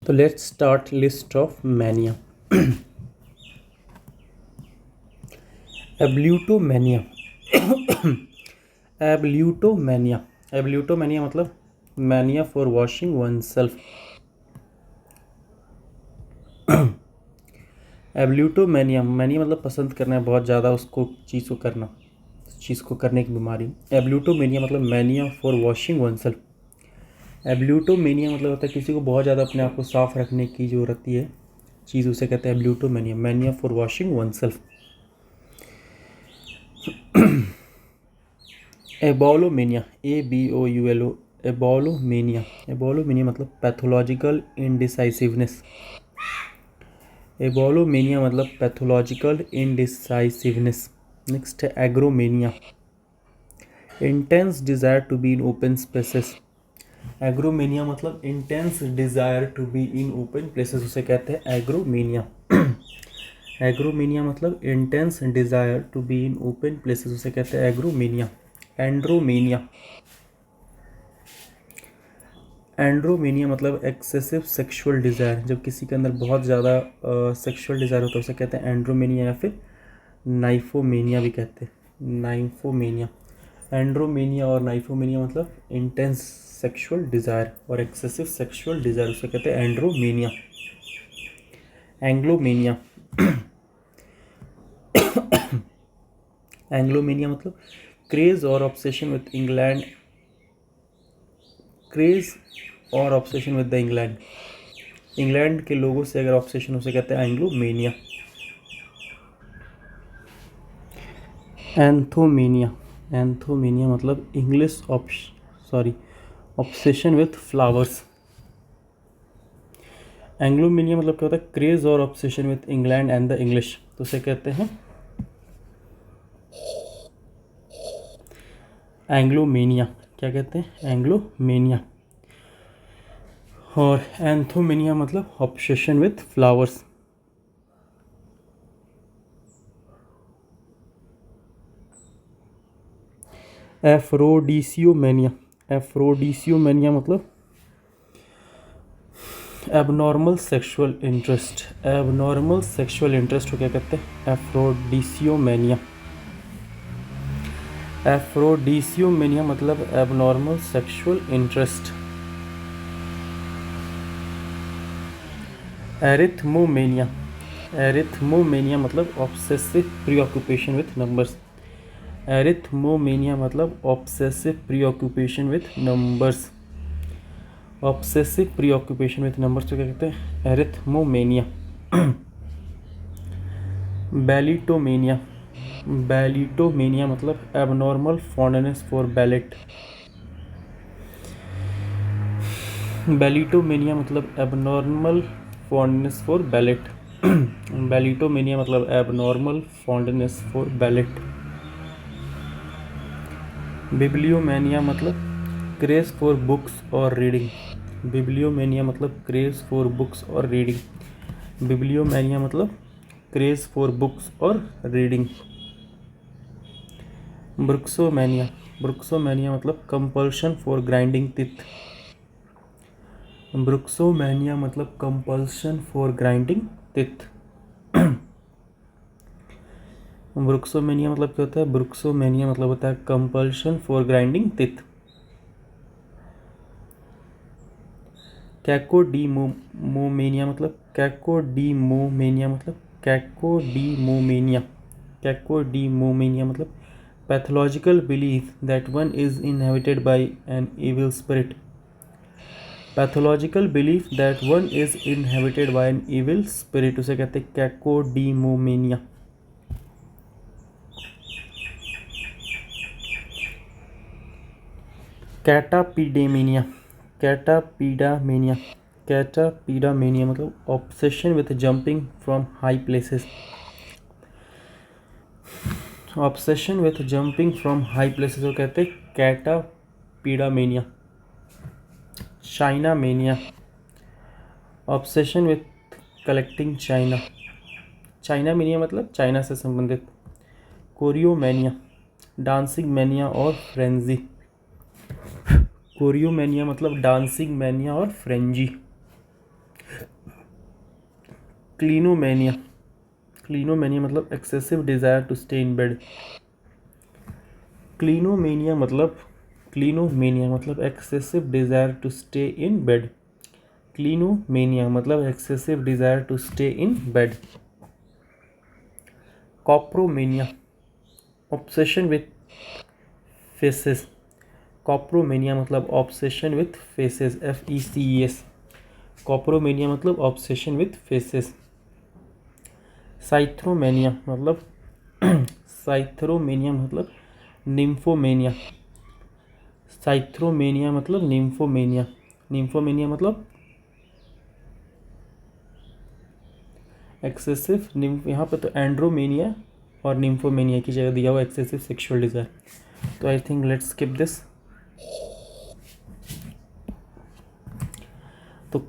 तो let's start list of mania. Ablutomania. Ablutomania. Ablutomania मतलब mania for washing oneself. Ablutomania, mania मतलब पसंद करना है बहुत ज़्यादा उसको, चीज़ को करना, चीज़ को करने की बीमारी। एब्ल्यूटोमेनिया मतलब mania for washing oneself. Ablutomania मतलब होता है किसी को बहुत ज़्यादा अपने आप को साफ रखने की जो रहती है चीज़, उसे कहते हैं ablutomania, mania for washing oneself. Aboulomania, ABOULO, aboulomania. Aboulomania मतलब पैथोलॉजिकल इनडिसाइसिवनेस। एबोलोमेनिया मतलब पैथोलॉजिकल इनडिसाइसिवनेस। नेक्स्ट है agoramania, intense desire to be in open spaces. Agoramania मतलब intense desire to be in open places, उसे कहते हैं agoramania. Agoramania मतलब intense desire to be in open places, उसे कहते हैं एग्रोमेनिया। एंड्रोमेनिया। एंड्रोमेनिया मतलब एक्सेसिव सेक्सुअल डिज़ायर, जब किसी के अंदर बहुत ज़्यादा सेक्सुअल डिज़ायर होता है उसे कहते हैं एंड्रोमेनिया, या फिर नाइफोमेनिया भी कहते हैं, नाइफोमेनिया। एंड्रोमेनिया और नाइफोमेनिया मतलब इंटेंस सेक्सुअल डिज़ायर और एक्सेसिव सेक्सुअल डिज़ायर, उसे कहते हैं एंड्रोमेनिया। एंग्लोमेनिया। एंग्लोमेनिया मतलब क्रेज और ऑब्सेशन विद इंग्लैंड, क्रेज और obsession with the England, England के लोगों से अगर ऑब्सेशन, उसे कहते हैं एंग्लोमेनिया। एंथोमेनिया। एंथोमेनिया मतलब इंग्लिश ऑब्सेशन विथ फ्लावर्स। एंग्लोमेनिया मतलब क्या होता है, क्रेज और obsession with England and the English, तो उसे कहते हैं एंग्लोमेनिया। क्या कहते हैं, एंग्लोमेनिया। और एंथोमेनिया मतलब ऑब्सेशन विथ फ्लावर्स। एफ्रोडिसियोमेनिया। एफ्रोडिसियोमेनिया मतलब abnormal sexual interest. Abnormal sexual interest को क्या कहते हैं, एफ्रोडिसियोमेनिया। एफ्रोडिसियोमेनिया मतलब एबनॉर्मल सेक्सुअल इंटरेस्ट। एरिथमोमेनिया। एरिथमोमेनिया मतलब ऑब्सेसिव प्रीऑक्यूपेशन विथ नंबर्स। एरिथमोमेनिया मतलब obsessive प्रीऑक्यूपेशन with numbers. Obsessive प्रीऑक्यूपेशन with numbers तो क्या कहते हैं, एरिथमोमेनिया। बैलिटोमेनिया। बैलिटोमेनिया मतलब एबनॉर्मल फॉन्डनेस फॉर बैलेट। बैलिटोमेनिया मतलब एबनॉर्मल फॉन्डनेस फॉर बैलेट। बैलिटोमेनिया मतलब एबनॉर्मल फॉन्डनेस फॉर बैलेट। बिब्लियोमेनिया मतलब क्रेज फॉर बुक्स और रीडिंग। बिब्लियोमेनिया मतलब क्रेज फॉर बुक्स और रीडिंग। बिब्लियोमेनिया मतलब क्रेज फॉर बुक्स और रीडिंग। ब्रुक्सोमेनिया। ब्रुक्सोमेनिया मतलब कंपल्शन फॉर ग्राइंडिंग टीथ। ब्रुक्सोमेनिया मतलब कंपल्शन फॉर ग्राइंडिंग टीथ। ब्रुक्सोमेनिया मतलब क्या होता है, ब्रुक्सोमेनिया मतलब होता है कंपल्शन फॉर ग्राइंडिंग टीथ। कैकोडीमोमेनिया मतलब कैकोडीमोमेनिया मतलब कैकोडीमोमेनिया। कैकोडीमोमेनिया मतलब pathological belief that one is inhabited bye an evil spirit. Pathological belief that one is inhabited bye an evil spirit, उसे कहते हैं कैकोडीमोमेनिया। कैटापीडेमेनिया। कैटापीडामेनिया। कैटापीडामेनिया मतलब obsession with jumping from high places. Obsession with jumping from high places को कहते हैं catapedamania. Chinamania. Obsession with collecting china. Chinamania मतलब china से संबंधित। कोरियोमेनिया, डांसिंग मैनिया और फ्रेंजी। कोरियोमेनिया मतलब डांसिंग मैनिया और फ्रेंजी। क्लिनोमेनिया, क्लिनोमेनिया मतलब excessive desire to stay in bed. Clinomania मतलब excessive desire to stay in bed. Clinomania मतलब excessive desire to stay in bed. Copromania, obsession with faeces. Copromania मतलब obsession with faeces, FECES। Copromania मतलब obsession with faces. साइथ्रोमेनिया मतलब साइथ्रोमेनिया मतलब nymphomania. साइथ्रोमेनिया मतलब nymphomania. Nymphomania मतलब excessive यहाँ पे तो एंड्रोमेनिया और निम्फोमेनिया की जगह दिया हुआ एक्सेसिव सेक्सुअल डिज़ायर, तो I think let's skip this. तो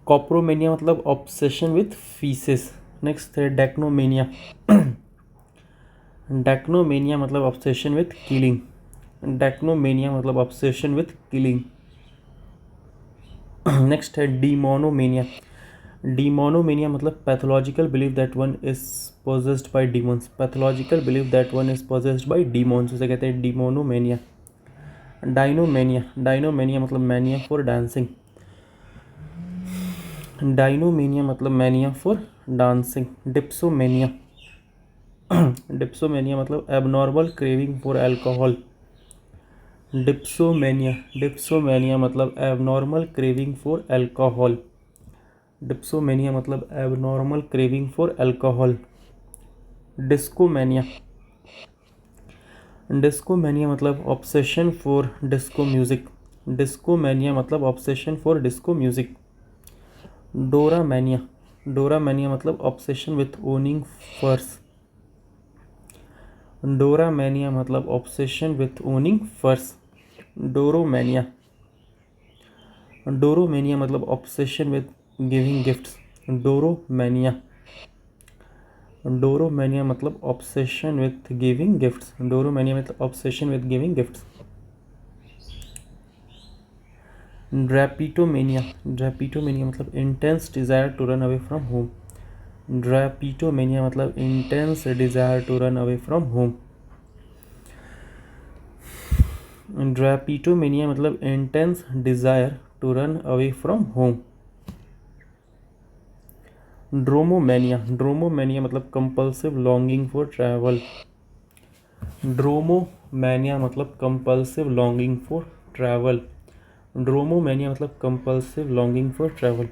कॉप्रोमेनिया मतलब ऑब्सेशन विथ फीसेस। नेक्स्ट है डेक्नोमेनिया। डेक्नोमेनिया मतलब ऑब्सेशन विथ किलिंग। डेक्नोमेनिया मतलब ऑब्सेशन विथ किलिंग। नेक्स्ट है डीमोनोमेनिया। डीमोनोमेनिया मतलब pathological believe that one is possessed by demons. Pathological believe that one is possessed by demons, उसे कहते हैं डीमोनोमेनिया। डायनोमेनिया, डायनोमेनिया मतलब मैनिया फॉर डांसिंग। डायनोमेनिया मतलब mania for dancing. Dipsomania, dipsomania मतलब abnormal craving for alcohol. Dipsomania, dipsomania मतलब abnormal craving for alcohol. Dipsomania मतलब abnormal craving for alcohol. Discomania, discomania मतलब obsession for disco music. Discomania मतलब obsession for disco music. Doramania, doramania मतलब obsession with owning फर्स। डोरामेनिया मतलब obsession with owning फर्स। Doromania, doromania मतलब obsession with giving gifts. Doromania, doromania मतलब obsession with giving gifts. Doromania मतलब obsession with giving gifts. Drapetomania, drapetomania मतलब intense desire to run away from home. Drapetomania मतलब intense desire to run away from home. Drapetomania मतलब intense desire to run away from home. Dromomania, dromomania मतलब compulsive longing for travel. Dromomania मतलब compulsive longing for travel. Dromomania मतलब compulsive longing for travel.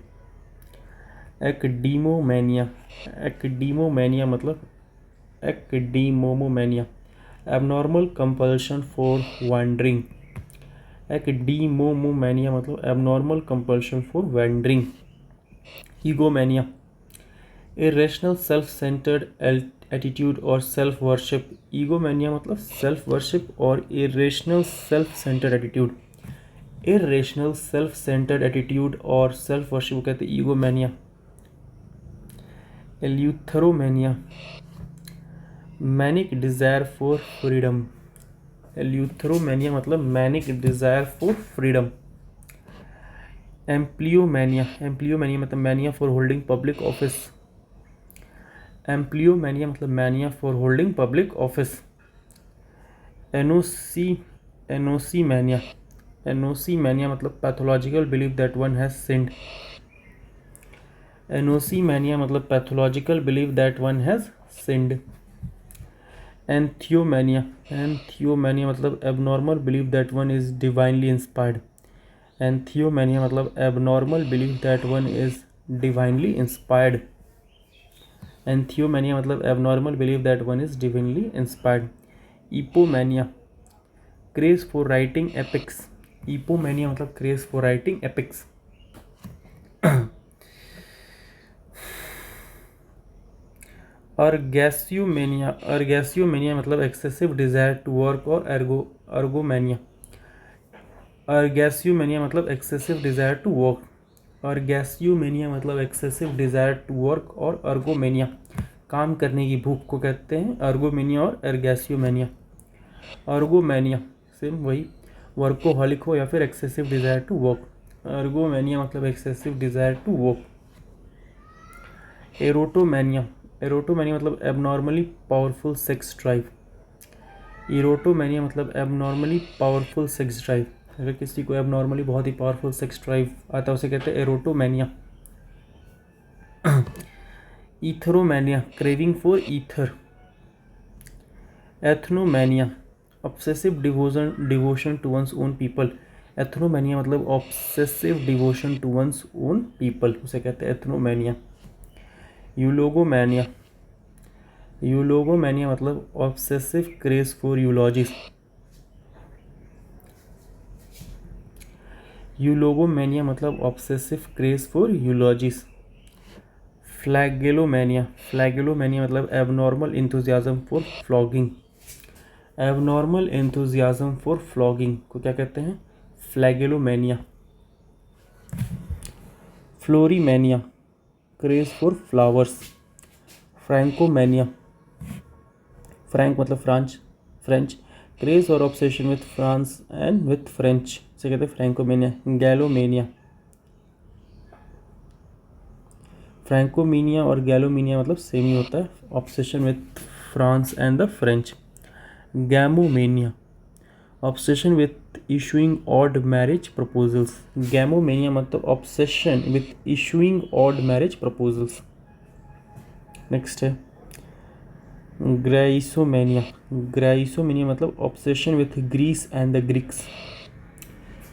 Ecdemomania, एक्डीमोमेनिया मतलब ecdemomania abnormal compulsion for wandering. Ecdemomania मतलब abnormal compulsion for wandering. Egomania, irrational self centred attitude और self worship. Egomania मतलब self worship और irrational self centred attitude. इरेशनल self centred attitude और self worship को कहते हैं egomania. Eleutheromania, manic desire for freedom. Eleutheromania मतलब manic desire for freedom. Empleomania, empleomania मतलब mania for holding public office. Empleomania मतलब mania for holding public office. Enosimania, enosimania मतलब pathological believe that one has sinned. Enosimania मतलब pathological believe that one has sinned. Entheomania, entheomania मतलब abnormal believe that one is divinely inspired. Entheomania मतलब abnormal believe that one is divinely inspired. Entheomania मतलब abnormal believe that one is divinely inspired. Epomania, craze for writing epics. Epomania मतलब craze for writing epics. Ergasiomania, ergasiomania मतलब excessive desire to work और ergomania. Ergasiomania मतलब excessive desire to work. Ergasiomania मतलब excessive desire to work और अर्गोमेनिया काम करने की भूख को कहते हैं अर्गोमेनिया और अर्गैसियोमेनिया। अर्गोमेनिया सेम वही, वर्कोहॉलिक हो या फिर एक्सेसिव डिज़ायर टू वर्क। अर्गोमेनिया मतलब एक्सेसिव डिज़ायर टू वर्क। एरोटोमेनिया, एरोटोमेनिया मतलब एबनॉर्मली पावरफुल सेक्स ड्राइव, एरोटोमेनिया मतलब एबनॉर्मली पावरफुल सेक्स ड्राइव। अगर किसी को एबनॉर्मली बहुत ही पावरफुल सेक्स ड्राइव आता है उसे कहते हैं erotomania. Etheromania, craving for ether. Ethnomania, obsessive devotion to one's own people. Ethnomania मतलब obsessive devotion to one's own people, उसे कहते हैं एथनोमेनिया। यूलोगोमेनिया, यूलोगोमेनिया मतलब obsessive craze for eulogies. Eulogomania मतलब obsessive craze for eulogies. Flagellomania, flagellomania मतलब abnormal enthusiasm for flogging. Abnormal enthusiasm for flogging को क्या कहते हैं? Flagellomania. Florimania, craze for flowers. Francomania, frank मतलब फ्रेंच, क्रेज और obsession with France and with French से कहते हैं फ्रैंकोमेनिया। गैलोमेनिया, फ्रैंकोमीनिया और गैलोमीनिया मतलब सेम ही होता है, obsession with France and the French. Gamomania, obsession with issuing odd marriage proposals. Gamomania मतलब obsession with issuing odd marriage proposals. Next है ग्राइसोमेनिया, ग्राइसोमेनिया मतलब obsession with Greece and the Greeks.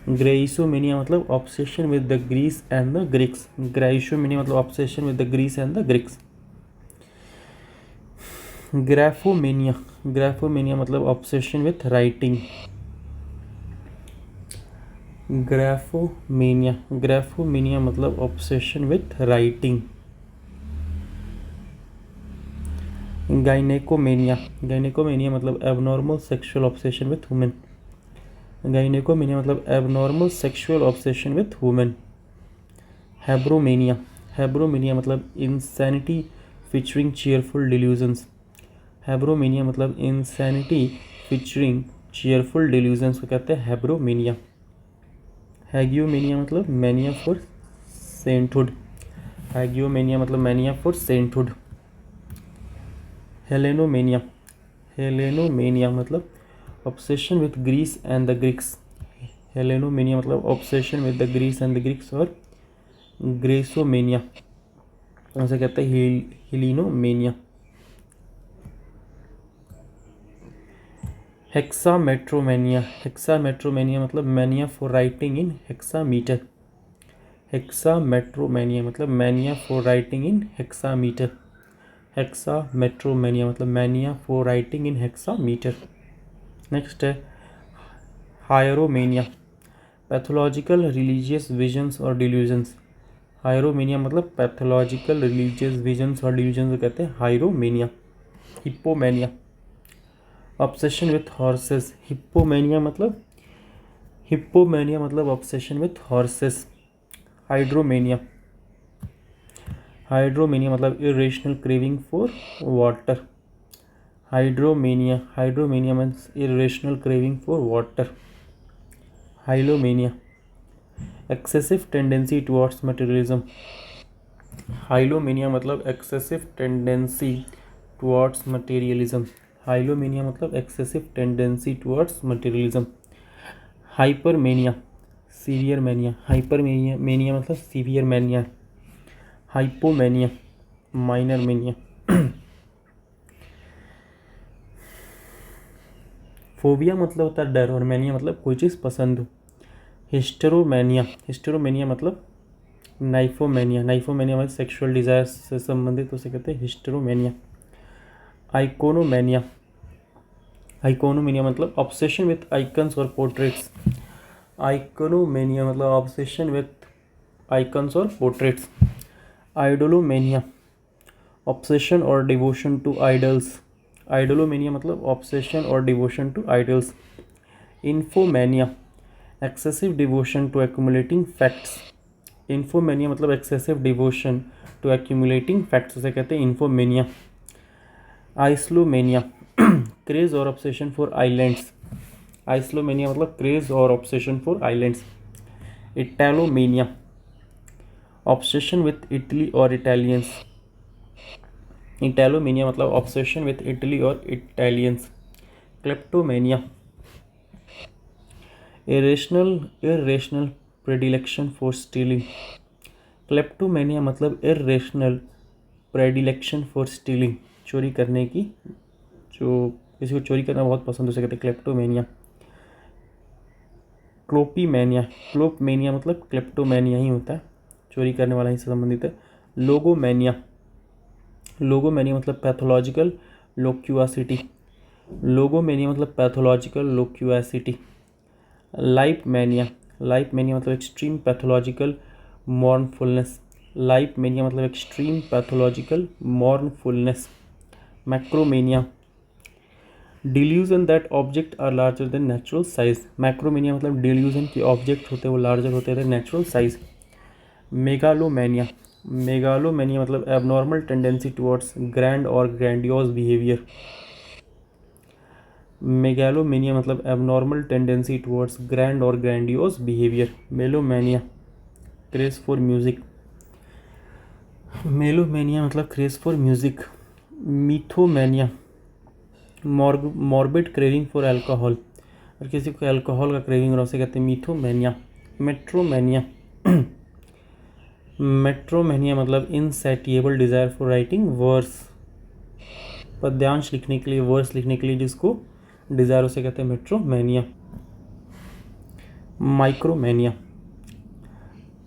Graecomania मतलब obsession with the Greece and the Greeks. Graecomania मतलब obsession with the Greece and the Greeks. Graphomania, graphomania मतलब obsession with writing. Graphomania, graphomania मतलब obsession with writing. Gynaecomania, gynaecomania मतलब abnormal sexual obsession with women. Gynaecomania मतलब abnormal sexual obsession with women. Habromania, habromania मतलब insanity featuring cheerful delusions. Habromania मतलब insanity featuring cheerful delusions को कहते हैं हैब्रोमेनिया। हैगियोमेनिया मतलब mania for sainthood. Hagiomania मतलब mania for sainthood. Hellenomania, hellenomania मतलब obsession with Greece and the Greeks. Hellenomania मतलब obsession with the Greece and the Greeks. और graecomania उसे कहते हैं हेलिनोमेनिया। हेक्सामेट्रोमेनिया, हेक्सामेट्रोमेनिया मतलब mania for writing in hexameter. Hexametromania मतलब mania for writing in hexameter. Hexametromania मतलब mania for writing in hexameter. Next है hieromania, pathological religious visions और delusions. Hieromania मतलब पैथोलॉजिकल रिलीजियस विजन्स और डिल्यूजन्स को कहते हैं hieromania. Hippomania, obsession with horses. Hippomania मतलब obsession with horses. Hydromania, hydromania मतलब irrational craving for water. Hydromania, hydromania means irrational craving for water. Hylomania, excessive tendency towards materialism. Hylomania मतलब excessive tendency towards materialism. Hylomania मतलब excessive tendency towards materialism. Hypermania, severe mania. Hypermania mania मतलब severe mania. Hypomania, minor mania. Phobia मतलब होता है डर और mania मतलब कोई चीज़ पसंद हो। हिस्टेरोमेनिया, हिस्टेरोमेनिया मतलब नाइफोमेनिया। नाइफोमेनिया मतलब सेक्सुअल डिज़ायर से संबंधित उसे कहते हैं हिस्टेरोमेनिया। आइकोनोमेनिया, आइकोनोमेनिया मतलब ऑब्सेशन विथ आइकन्स और पोर्ट्रेट्स। आइकोनोमेनिया मतलब ऑब्सेशन विथ आइकन्स और पोर्ट्रेट्स। आइडोलोमेनिया, ऑब्सेशन और डिवोशन टू आइडल्स। आइडोलोमेनिया मतलब ऑब्सेशन और devotion to idols. Infomania, excessive devotion to accumulating facts. Infomania मतलब excessive devotion to accumulating facts उसे कहते हैं इन्फोमेनिया। आइस्लोमेनिया, क्रेज और ऑब्सेशन फॉर आइलैंड्स। आइस्लोमेनिया मतलब क्रेज और obsession for islands. Italomania, obsession with Italy और Italians. Italomania मतलब obsession with Italy और Italians. Kleptomania irrational predilection for stealing. Kleptomania मतलब इरेशनल प्रेडिलेक्शन फॉर स्टीलिंग, चोरी करने की, जो किसी को चोरी करना बहुत पसंद, उसे कहते हैं क्लेप्टोमेनिया। क्लोपमेनिया मतलब क्लेप्टोमेनिया ही होता है, चोरी करने वाला ही से संबंधित है। लोगोमेनिया मतलब पैथोलॉजिकल लोक्यूआसिटी। लोगोमेनिया मतलब पैथोलॉजिकल लोक्यूआसिटी। लाइपमेनिया मतलब एक्सट्रीम पैथोलॉजिकल मॉर्नफुलनेस। लाइपमेनिया मतलब extreme pathological mournfulness. Macromania delusion that object are larger than natural size. Macromania मतलब डिल्यूजन के ऑब्जेक्ट होते हैं वो लार्जर होते हैं नेचुरल साइज। मेगालोमेनिया मतलब एबनॉर्मल टेंडेंसी टुवर्ड्स ग्रैंड और ग्रैंडियोस बिहेवियर। मेगालोमेनिया मतलब एबनॉर्मल टेंडेंसी टुवर्ड्स ग्रैंड और grandiose behaviour. Melomania craze for music. Melomania मतलब craze for music. Methomania morbid craving for alcohol, और किसी को अल्कोहल का क्रेविंग हो उसे कहते हैं मिथोमेनिया। मेट्रोमेनिया मतलब इनसैटिएबल डिज़ायर फॉर राइटिंग वर्स, पद्यांश लिखने के लिए, वर्स लिखने के लिए जिसको डिज़ायर उसे कहते हैं metromania. Micromania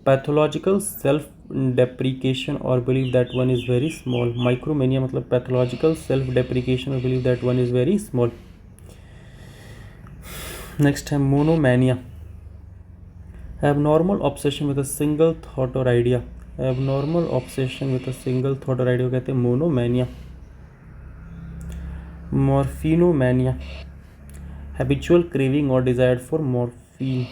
pathological self deprecation और believe that one is very small. Micromania मतलब पैथोलॉजिकल सेल्फ डेप्रिकेशन और believe that one is very small. Next है monomania abnormal obsession with a single thought और idea. Abnormal obsession with a single thought और idea कहते हैं monomania. Morphinomania habitual craving और desire for morphine.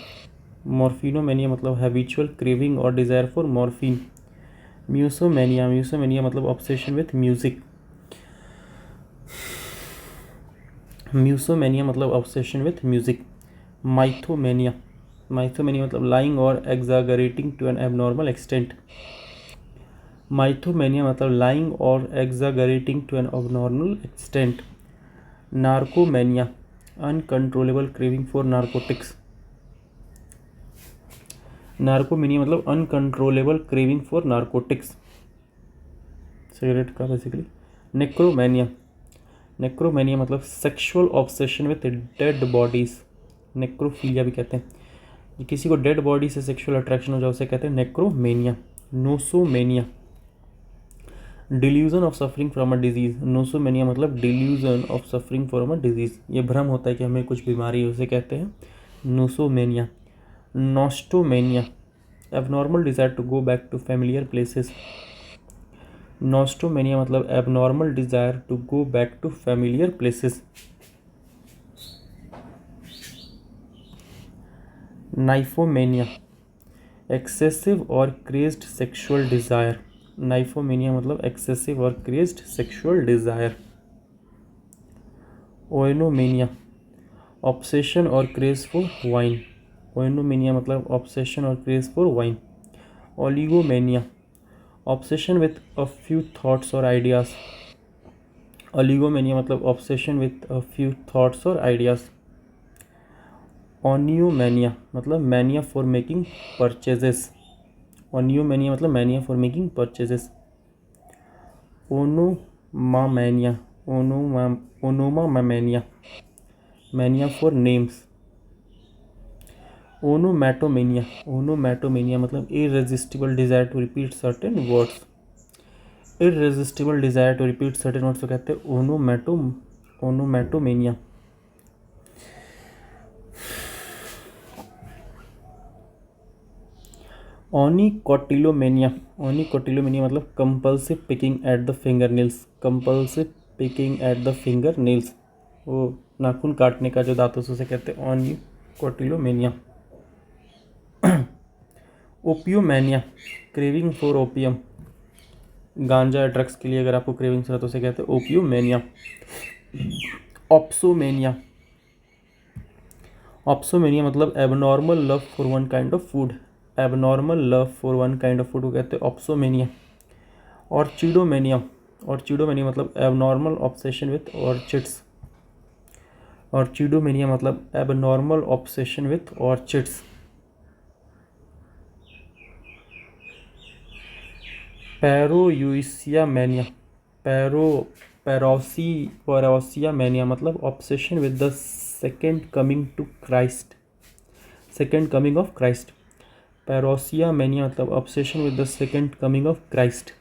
Morphinomania मतलब habitual craving और desire for morphine. Musomania मतलब obsession with music. म्यूसोमेनिया मतलब obsession with music. माइथोमेनिया मतलब लाइंग और exaggerating to an abnormal extent. Mythomania मतलब लाइंग और exaggerating to an abnormal extent. Narcomania uncontrollable craving for narcotics. Narcomania मतलब uncontrollable craving for narcotics, cigarette का basically. Necromania मतलब sexual obsession with dead bodies. Necrophilia भी कहते हैं, किसी को डेड बॉडी से सेक्सुअल अट्रैक्शन हो जाए उसे कहते हैं necromania. Nosomania delusion of suffering from a disease. Nosomania मतलब delusion of suffering from a disease, ये भ्रम होता है कि हमें कुछ बीमारी है, उसे कहते हैं nosomania. Nostomania abnormal desire to go back to familiar places. Nostomania मतलब abnormal desire to go back to familiar places. Nymphomania excessive और क्रेज्ड सेक्सुअल डिज़ायर। नाइफोमेनिया मतलब एक्सेसिव और crazed sexual desire. Oenomania obsession और craze for wine. Oenomania मतलब obsession और craze for wine. Oligomania obsession with a few thoughts और ideas. Oligomania मतलब obsession with a few thoughts और ideas. Oniomania मतलब mania for making purchases. Oniomania मतलब mania for making purchases. Onomamania mania for names. Onomatomania मतलब irresistible desire to repeat certain words. Irresistible desire to repeat certain words को कहते हैं onomatomania. Onychotillomania मतलब compulsive picking at the finger nails. Compulsive picking at the finger nails, वो नाखून काटने का जो दांतों से, उसे कहते हैं ओनिकोटिलोमेनिया। ओपियोमेनिया क्रेविंग फॉर ओपियम। गांजा या ड्रग्स के लिए अगर आपको क्रेविंग हो तो उसे कहते हैं ओपियोमेनिया। ऑप्सोमेनिया मतलब abnormal love for one kind of food. Abnormal love for one kind of food को कहते हैं ऑप्सोमेनिया। ऑर्चिडोमेनिया ऑर्चिडोमेनिया मतलब abnormal obsession with orchids. Orchidomania मतलब abnormal obsession with orchids. Parousia mania parousia mania मतलब obsession with the second coming to Christ, second coming of Christ. Parousia mania मतलब obsession with the second coming of Christ.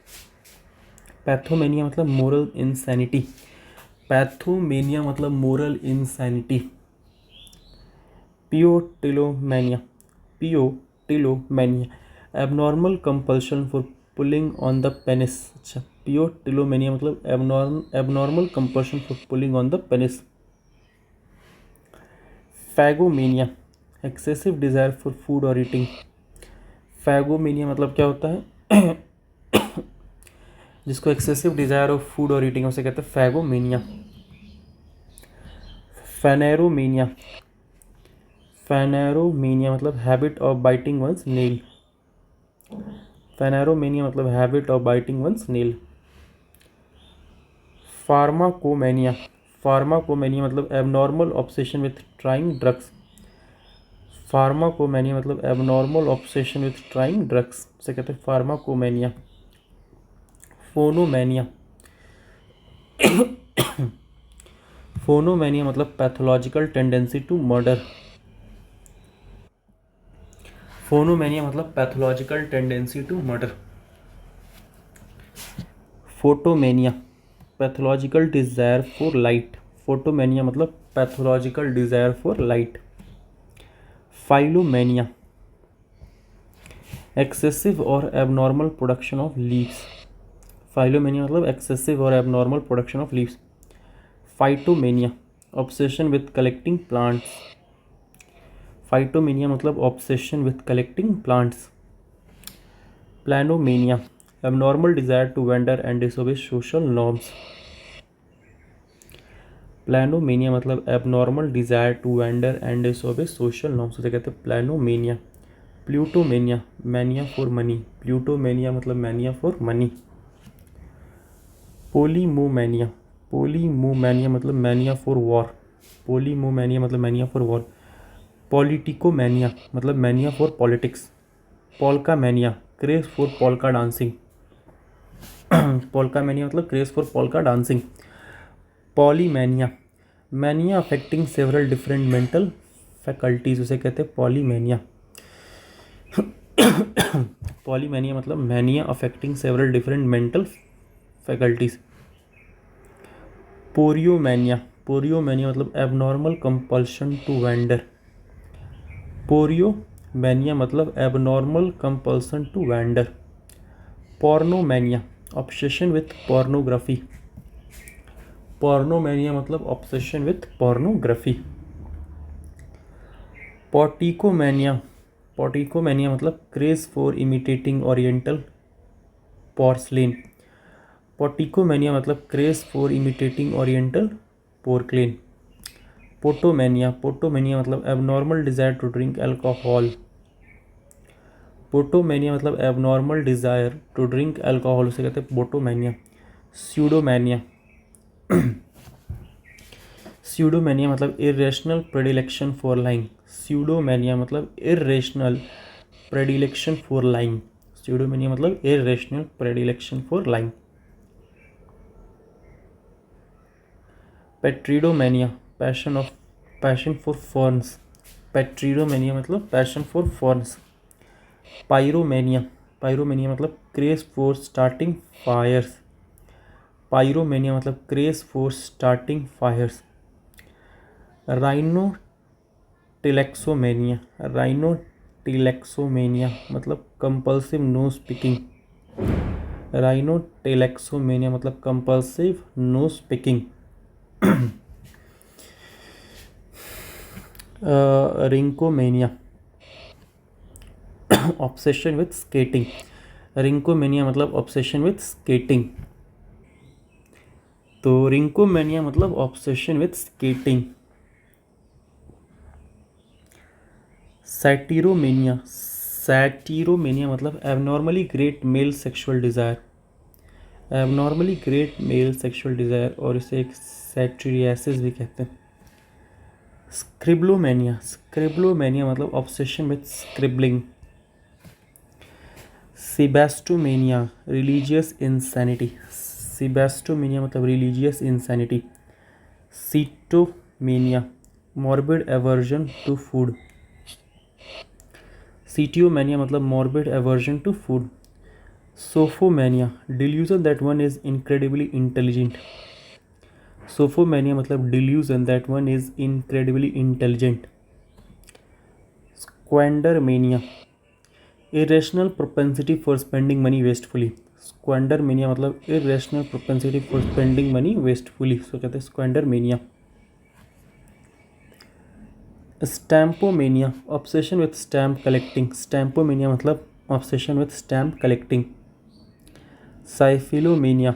Pathomania मतलब moral insanity. Pathomania मतलब moral insanity. पियोटिलोमैनिया abnormal compulsion for pulling on the penis. अच्छा, peotillomania मतलब abnormal compulsion for pulling on the penis. Phagomania excessive desire for food और eating. Phagomania मतलब क्या होता है? जिसको एक्सेसिव डिज़ायर ऑफ फूड और ईटिंग उसे कहते हैं फैगोमेनिया। फेनेरोमेनिया मतलब habit of biting one's nail. Phaneromania मतलब habit of biting one's nail. Pharmacomania मतलब abnormal obsession with trying drugs. Pharmacomania मतलब abnormal obsession with trying drugs से कहते हैं फार्माकोमेनिया। फोनोमेनिया मतलब pathological tendency to murder. Phonomania मतलब pathological tendency to murder. Photomania pathological desire for light. Photomania मतलब pathological desire for light. Phyllomania excessive और abnormal production of leaves. Phyllomania मतलब excessive और abnormal production of leaves. Phytomania obsession with collecting plants. Phytomania मतलब obsession with collecting plants. Planomania abnormal desire to wander and disobey social norms। Planomania मतलब abnormal desire to wander and disobey social norms उसे कहते हैं प्लानोमेनिया। प्लूटोमेनिया mania for money. प्लूटोमेनिया मतलब mania for money. पोलीमोमैनिया मतलब mania for war. पोलीमोमैनिया मतलब mania for war. Politicomania मतलब mania for politics. Polka mania craze for polka dancing. Polka mania मतलब craze for polka dancing. Polymania mania affecting several different mental faculties उसे कहते हैं polymania. Polymania मतलब mania affecting several different mental faculties. Poriomania मतलब abnormal compulsion to wander. Poriomania मतलब abnormal compulsion to wander. Pornomania obsession with pornography. Pornomania मतलब obsession with pornography. Potichomania मतलब craze for imitating oriental porcelain. Potichomania मतलब craze for imitating oriental porcelain. Potomania मतलब abnormal desire to drink alcohol. Potomania मतलब abnormal desire to drink alcohol उसे कहते हैं potomania. Pseudomania मतलब irrational predilection for lying. Pseudomania मतलब irrational predilection for lying. Pseudomania मतलब irrational predilection for lying. Pteridomania passion for ferns. Pteridomania मतलब passion for ferns. Pyromania मतलब craze for starting fires. Pyromania मतलब craze for starting fires. Rhinotillexomania मतलब compulsive nose picking. Rhinotillexomania मतलब compulsive nose speaking. Rinkomania obsession with skating. Rinkomania मतलब obsession with skating. तो रिंकोमेनिया मतलब obsession with skating. Satyromania मतलब abnormally great male sexual desire. Abnormally great male sexual desire, और इसे एक सैट्रियासिस भी कहते हैं। स्क्रिब्लोमेनिया, स्क्रिब्लोमेनिया मतलब obsession with scribbling. Sebastomania, religious insanity, sebastomania मतलब religious insanity. Sitomania, morbid aversion to food, sitiomania मतलब morbid aversion to food. Sophomania, delusion that one is incredibly intelligent, sophomania मतलब delusion that one is incredibly intelligent. Squandermania, irrational propensity for spending money wastefully, squandermania मतलब irrational propensity for spending money wastefully, सो कहते हैं squandermania. Stampomania, obsession with stamp collecting, stampomania मतलब obsession with stamp collecting. साइफिलोमेनिया,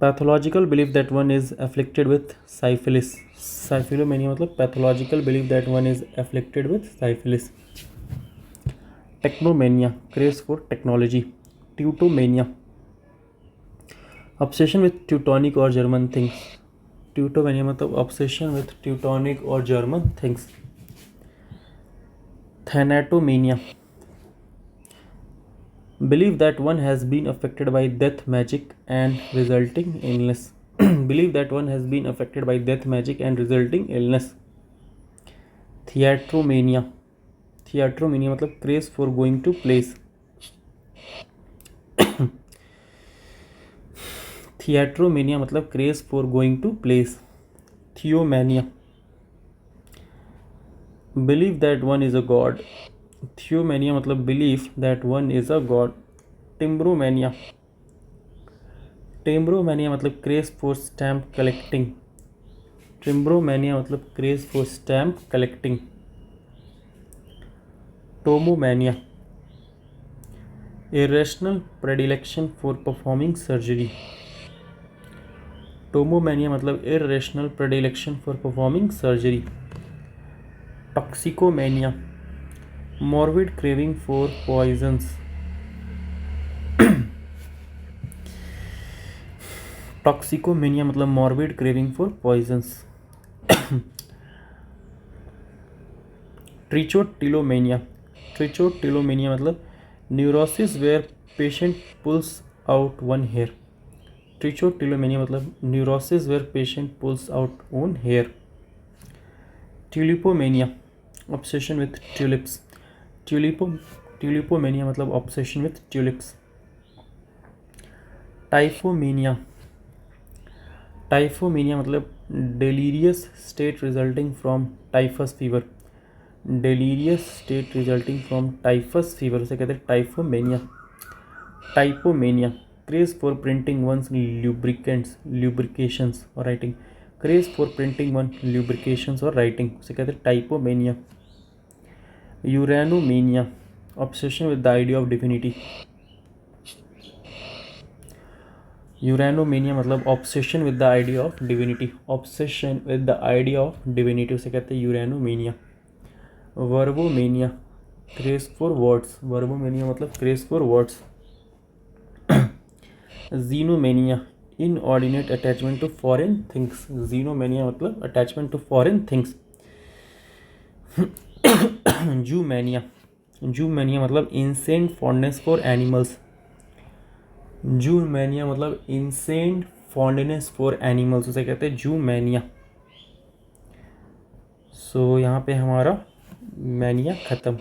pathological belief that one is afflicted with syphilis, syphilomania मतलब pathological belief that one is afflicted with syphilis. Technomania, craze for technology. Teutomania, obsession with Teutonic और German things, teutomania मतलब obsession with Teutonic और German things. Thanatomania, believe that one has been affected by death magic and resulting illness, believe that one has been affected by death magic and resulting illness। Theatromania, theatromania मतलब craze for going to plays, theatromania मतलब craze for going to plays. Theomania, believe that one is a god, theomania मतलब belief that one is a god. Timbromania, timbromania मतलब craze for stamp collecting, timbromania मतलब craze for stamp collecting. Tomomania, irrational predilection for performing surgery, tomomania मतलब irrational predilection for performing surgery. Toxicomania, morbid craving for poisons, toxicomania मतलब morbid craving for poisons। Trichotillomania, trichotillomania मतलब neurosis where patient pulls out one hair, trichotillomania मतलब neurosis where patient pulls out one hair. Tulipomania, obsession with tulips, tulipomania मतलब obsession with tulips. Typhomania, typhomania मतलब delirious state resulting from typhus fever, delirious state resulting from typhus fever उसे कहते हैं typhomania. Typomania, craze for printing one's lubricants, lubrications और writing, craze for printing one lubrications और writing उसे कहते हैं typomania. Uranomania, obsession with the idea of divinity, uranomania मतलब obsession with the idea of divinity, obsession with the idea of divinity उसे कहते हैं uranomania. Verbomania, craze for words, verbomania मतलब craze for words. Xenomania, inordinate attachment to foreign things, xenomania मतलब attachment to foreign things. Zoomania, zoomania मतलब insane fondness for animals, zoomania मतलब insane fondness for animals उसे कहते हैं जूमेनिया। सो यहाँ पे हमारा मैनिया खत्म।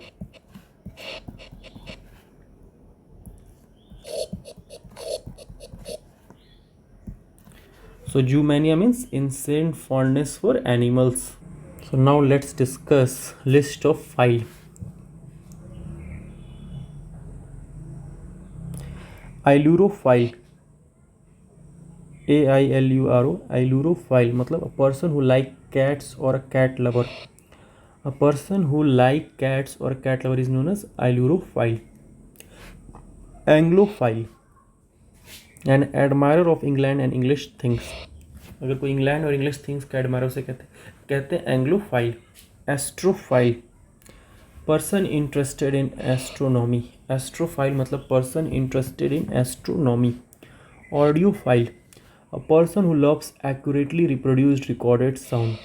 So Jumania means insane fondness for animals. So now let's discuss list of file. Ailurophile, AILURO, ailurophile मतलब a person who like cats or a cat lover. A person who like cats or a cat lover is known as ailurophile. Anglophile, an admirer of England and English things. अगर कोई England और English things का admire उसे कहते हैं एंग्लोफाइल। एस्ट्रोफाइल, person interested in astronomy, एस्ट्रोफाइल मतलब person interested in astronomy. Audiophile, a person who loves accurately reproduced recorded sound.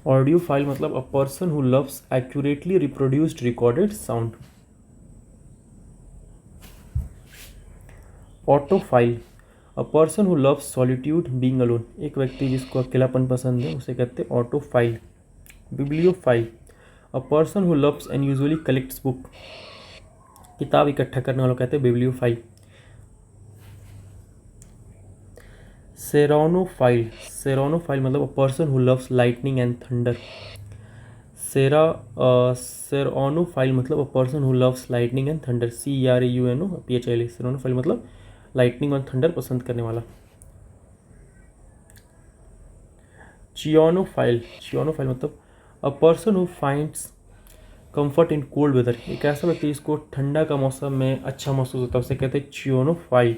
Audiophile मतलब a person who loves accurately reproduced recorded sound. ऑटोफाइल, a person who loves solitude being alone. एक व्यक्ति जिसको अकेलापन पसंद है उसे कहते हैं autophile. Bibliophile, a person who loves and usually collects book. किताब इकट्ठा करने वालों कहते हैं बिब्लियोफाइल. सेरोनोफाइल, सेरोनोफाइल मतलब a person who loves lightning and thunder. Ceraunophile मतलब a person who loves lightning and thunder. CRAUNOPHIL. Ceraunophile मतलब लाइटनिंग और थंडर पसंद करने वाला. चियोनोफाइल, चियोनोफाइल मतलब a person who finds comfort in cold weather. एक ऐसा व्यक्ति जिसको ठंडा का मौसम में अच्छा महसूस होता है उसे कहते हैं chionophile.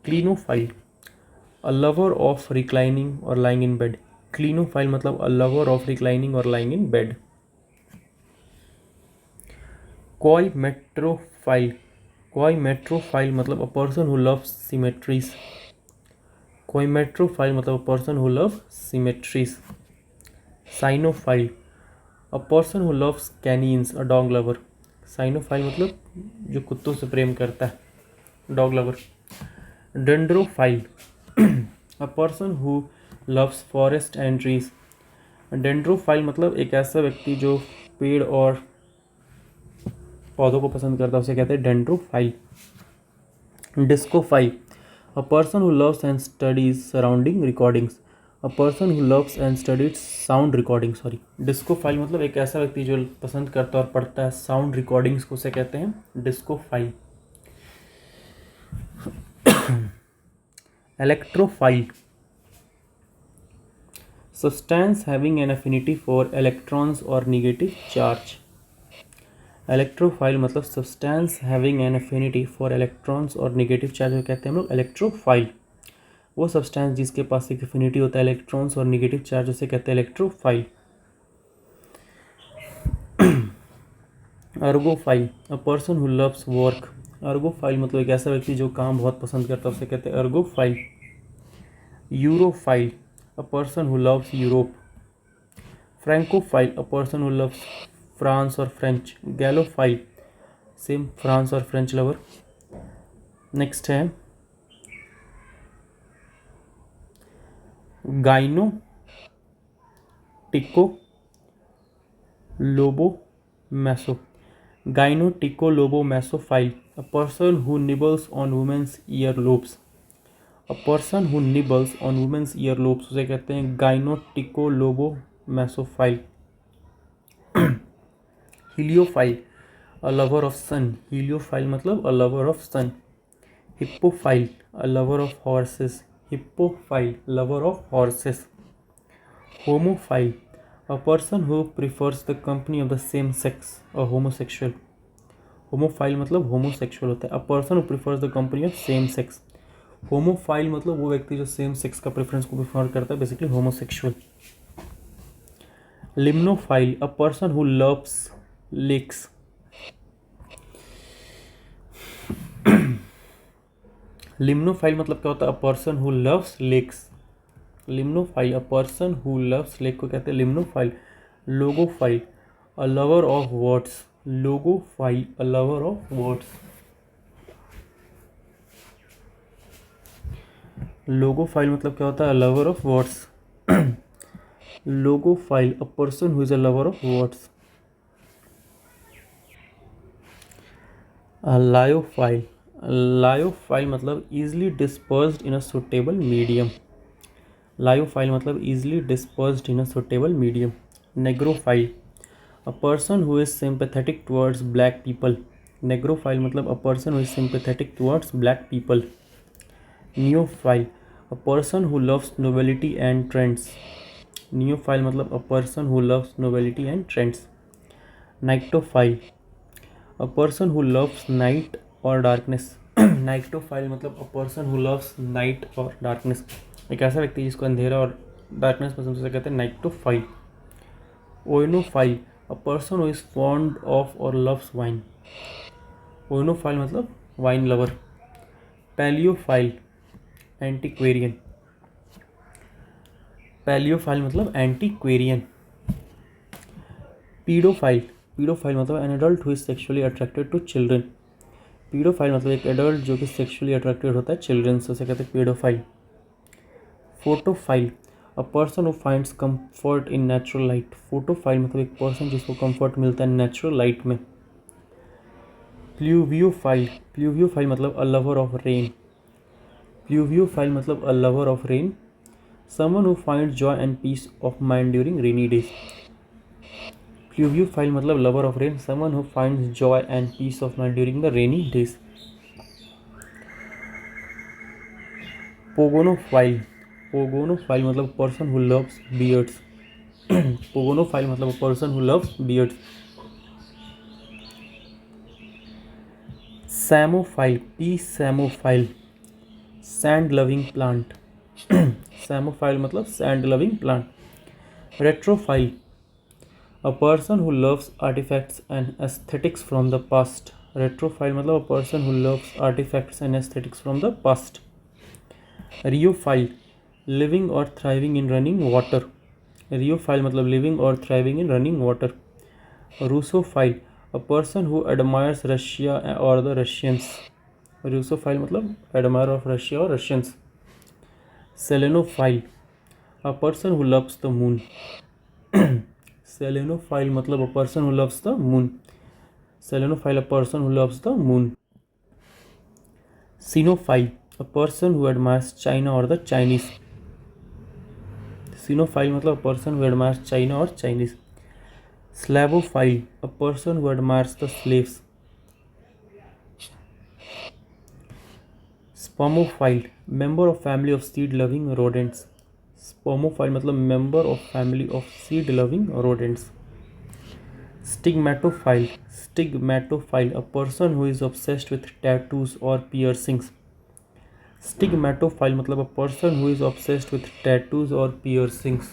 Clinophile, a lover of reclining और लाइंग इन बेड. क्लीनोफाइल मतलब अ लवर ऑफ रिक्लाइनिंग और lying in bed. Coimetrophile, coimetrophile मतलब a person who loves cemeteries. Coimetrophile मतलब a person who loves cemeteries. Cynophile, a person who loves canines, a dog lover. Cynophile मतलब जो कुत्तों से प्रेम करता है, dog lover. Dendrophile, a person who loves forest and trees. डेंड्रोफाइल मतलब एक ऐसा व्यक्ति जो पेड़ और पौधों को पसंद करता है उसे कहते हैं dendrophile. Discophile, a person who loves and studies surrounding recordings. A person who loves and studies sound recording. Sorry, discophile मतलब एक ऐसा व्यक्ति जो पसंद करता है और पढ़ता है साउंड रिकॉर्डिंग्स को उसे कहते हैं discophile. Electrophile, substance having an affinity for electrons or negative charge. Electrophile मतलब substance having an affinity for electrons और नेगेटिव चार्ज को कहते हैं हम लोग इलेक्ट्रोफाइल. वो सब्सटेंस जिसके पास एक एफिनिटी होता है इलेक्ट्रॉन्स और नेगेटिव चार्ज उसे कहते हैं electrophile. Ergophile, a person who loves work. Ergophile मतलब एक ऐसा व्यक्ति जो काम बहुत पसंद करता है उसे कहते हैं ergophile. Europhile, a person who loves Europe. Francophile, a person who loves France और फ्रेंच. गैलोफाइल, सेम फ्रांस और फ्रेंच लवर. नेक्स्ट है gynotikolobomasso. Gynotikolobomassophile, a person who nibbles on women's ear lobes. A person who nibbles on women's ear lobes उसे कहते हैं gynotikolobomassophile. Heliophile, a lover of sun. Heliophile मतलब a lover of sun. Hippophile, a lover of horses. Hippophile, lover of horses. Homophile, a person who prefers the company of the same sex. A homosexual. Homophile मतलब homosexual होता है. A person who prefers the company of same sex. Homophile मतलब वो व्यक्ति जो same sex का preference को prefer करता है, basically homosexual. Limnophile, a person who loves lakes. Limnophile मतलब क्या होता है? A person who loves lakes. Limnophile, a person who loves lake को कहते हैं limnophile. Logophile, a lover of words. Logophile, a lover of words. Logophile मतलब क्या होता है? Lover of words. Logophile, a person who is a lover of words. Lyophile, lyophile मतलब easily dispersed in a suitable medium. Lyophile मतलब easily dispersed in a suitable medium. Negrophile, a person who is sympathetic towards black people. Negrophile मतलब a person who is sympathetic towards black people. नियोफाइल, a person who loves novelty and trends. Neophile मतलब a person who loves novelty and trends. Nyctophile, a person who loves night और darkness. Nyctophile मतलब a person who loves night और darkness. एक ऐसा व्यक्ति जिसको अंधेरा और डार्कनेस पसंद है उसे कहते हैं nyctophile. Oenophile, a person who is fond of और लव्स वाइन. ओइनोफाइल मतलब wine lover. Palaeophile antiquarian, palaeophile मतलब एंटीक्वेरियन। पीडोफाइल, पीडोफाइल मतलब an adult who is sexually attracted to children. Paedophile मतलब एक एडल्ट जो कि सेक्सुअली अट्रैक्टेड होता है चिल्ड्रन से, उसे कहते हैं paedophile. Photophile, a person who finds comfort in natural light. Photophile मतलब एक पर्सन जिसको कंफर्ट मिलता है नेचुरल लाइट में। प्लूवियोफाइल, प्लूवियोफाइल मतलब a lover of rain. Pluviophile मतलब a lover of rain, someone who finds joy and peace of mind during rainy days. Pluviophile मतलब lover of rain, someone who finds joy and peace of mind during the rainy days. Pogonophile, pogonophile मतलब person who loves beards. Pogonophile मतलब person who loves beards. Psammophile, P psammophile, sand loving plant. Psammophile मतलब sand loving plant. Retrophile, a person who loves artefacts and aesthetics from the past. Retrophile मतलब a person who loves artefacts and aesthetics from the past. Rheophile, living और thriving in running water. Rheophile मतलब living और thriving in running water. Russophile, a person who admires Russia और the Russians. Russophile मतलब admire of Russia और Russians. Selenophile, a person who loves the moon. Selenophile मतलब a person who loves the moon. Selenophile, a person who loves the moon. Sinophile, a person who admires China or the Chinese. Sinophile मतलब a person who admires China or Chinese. Slavophile, a person who admires the slaves. Spermophile, member of family of seed-loving rodents. Spermophile मतलब member of family of seed-loving rodents. Stigmatophile, stigmatophile, a person who is obsessed with tattoos or piercings. Stigmatophile मतलब a person who is obsessed with tattoos or piercings.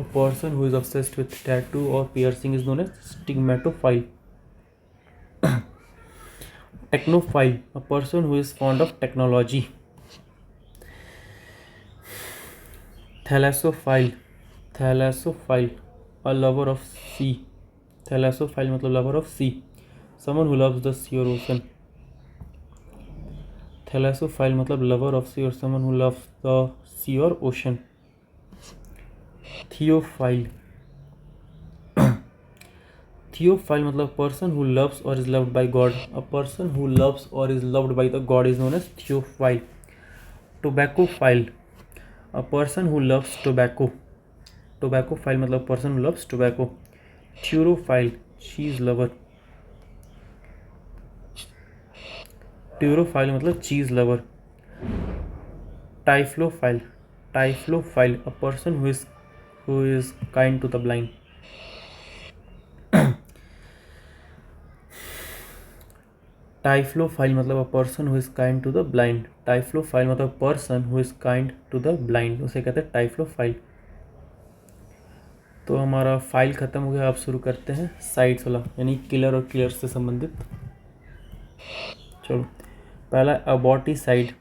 A person who is obsessed with tattoo or piercing is known as stigmatophile. Technophile, a person who is fond of technology. Thalassophile, thalassophile, a lover of sea. Thalassophile मतलब lover of sea, someone who loves the sea or ocean. Thalassophile मतलब lover of sea or someone who loves the sea or ocean. Theophile, Theophile मतलब person who loves or is loved by God. A person who loves or is loved by the God is known as theophile. Tobaccophile, a person who loves tobacco. Tobaccophile मतलब person who loves tobacco. Turophile, cheese lover. Turophile मतलब cheese lover. Typhlophile, typhlophile, a person who is kind to the blind. Typhlophile मतलब a person who is kind to the blind. Typhlophile मतलब person who is kind to the blind, उसे कहते हैं टाइफ्लोफाइल। तो हमारा file ख़त्म हो गया। अब शुरू करते हैं साइड्स वाला, यानी किलर और क्लियर से संबंधित। चलो, पहला अबॉर्टिसाइड,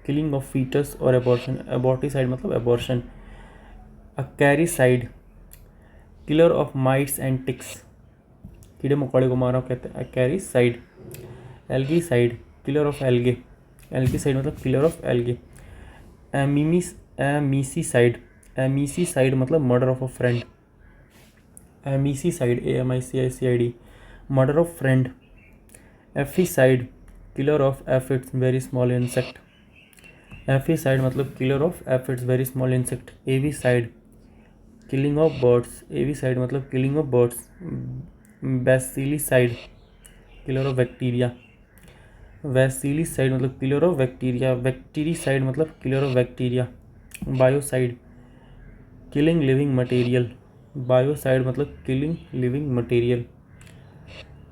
किलिंग ऑफ फीटस और एबॉर्शन। अबॉर्टिसाइड मतलब abortion. Acaricide, killer of mites and ticks, कीड़े मकोड़े को मारा कहते हैं acaricide. Algicide, killer of algae. Algicide मतलब killer of algae. Amicicide, amicicide मतलब murder of a friend. Amicicide, AMICICID, murder of friend. Aphicide, killer of aphids, very small insect. Aphicide मतलब killer of aphids, very small insect. Avicide, killing of birds. Avicide मतलब killing of birds. Bacillicide, killer of bacteria. Bacillicide मतलब killer of bacteria. Bactericide मतलब killer of bacteria. Biocide, killing living material. Biocide मतलब killing living material.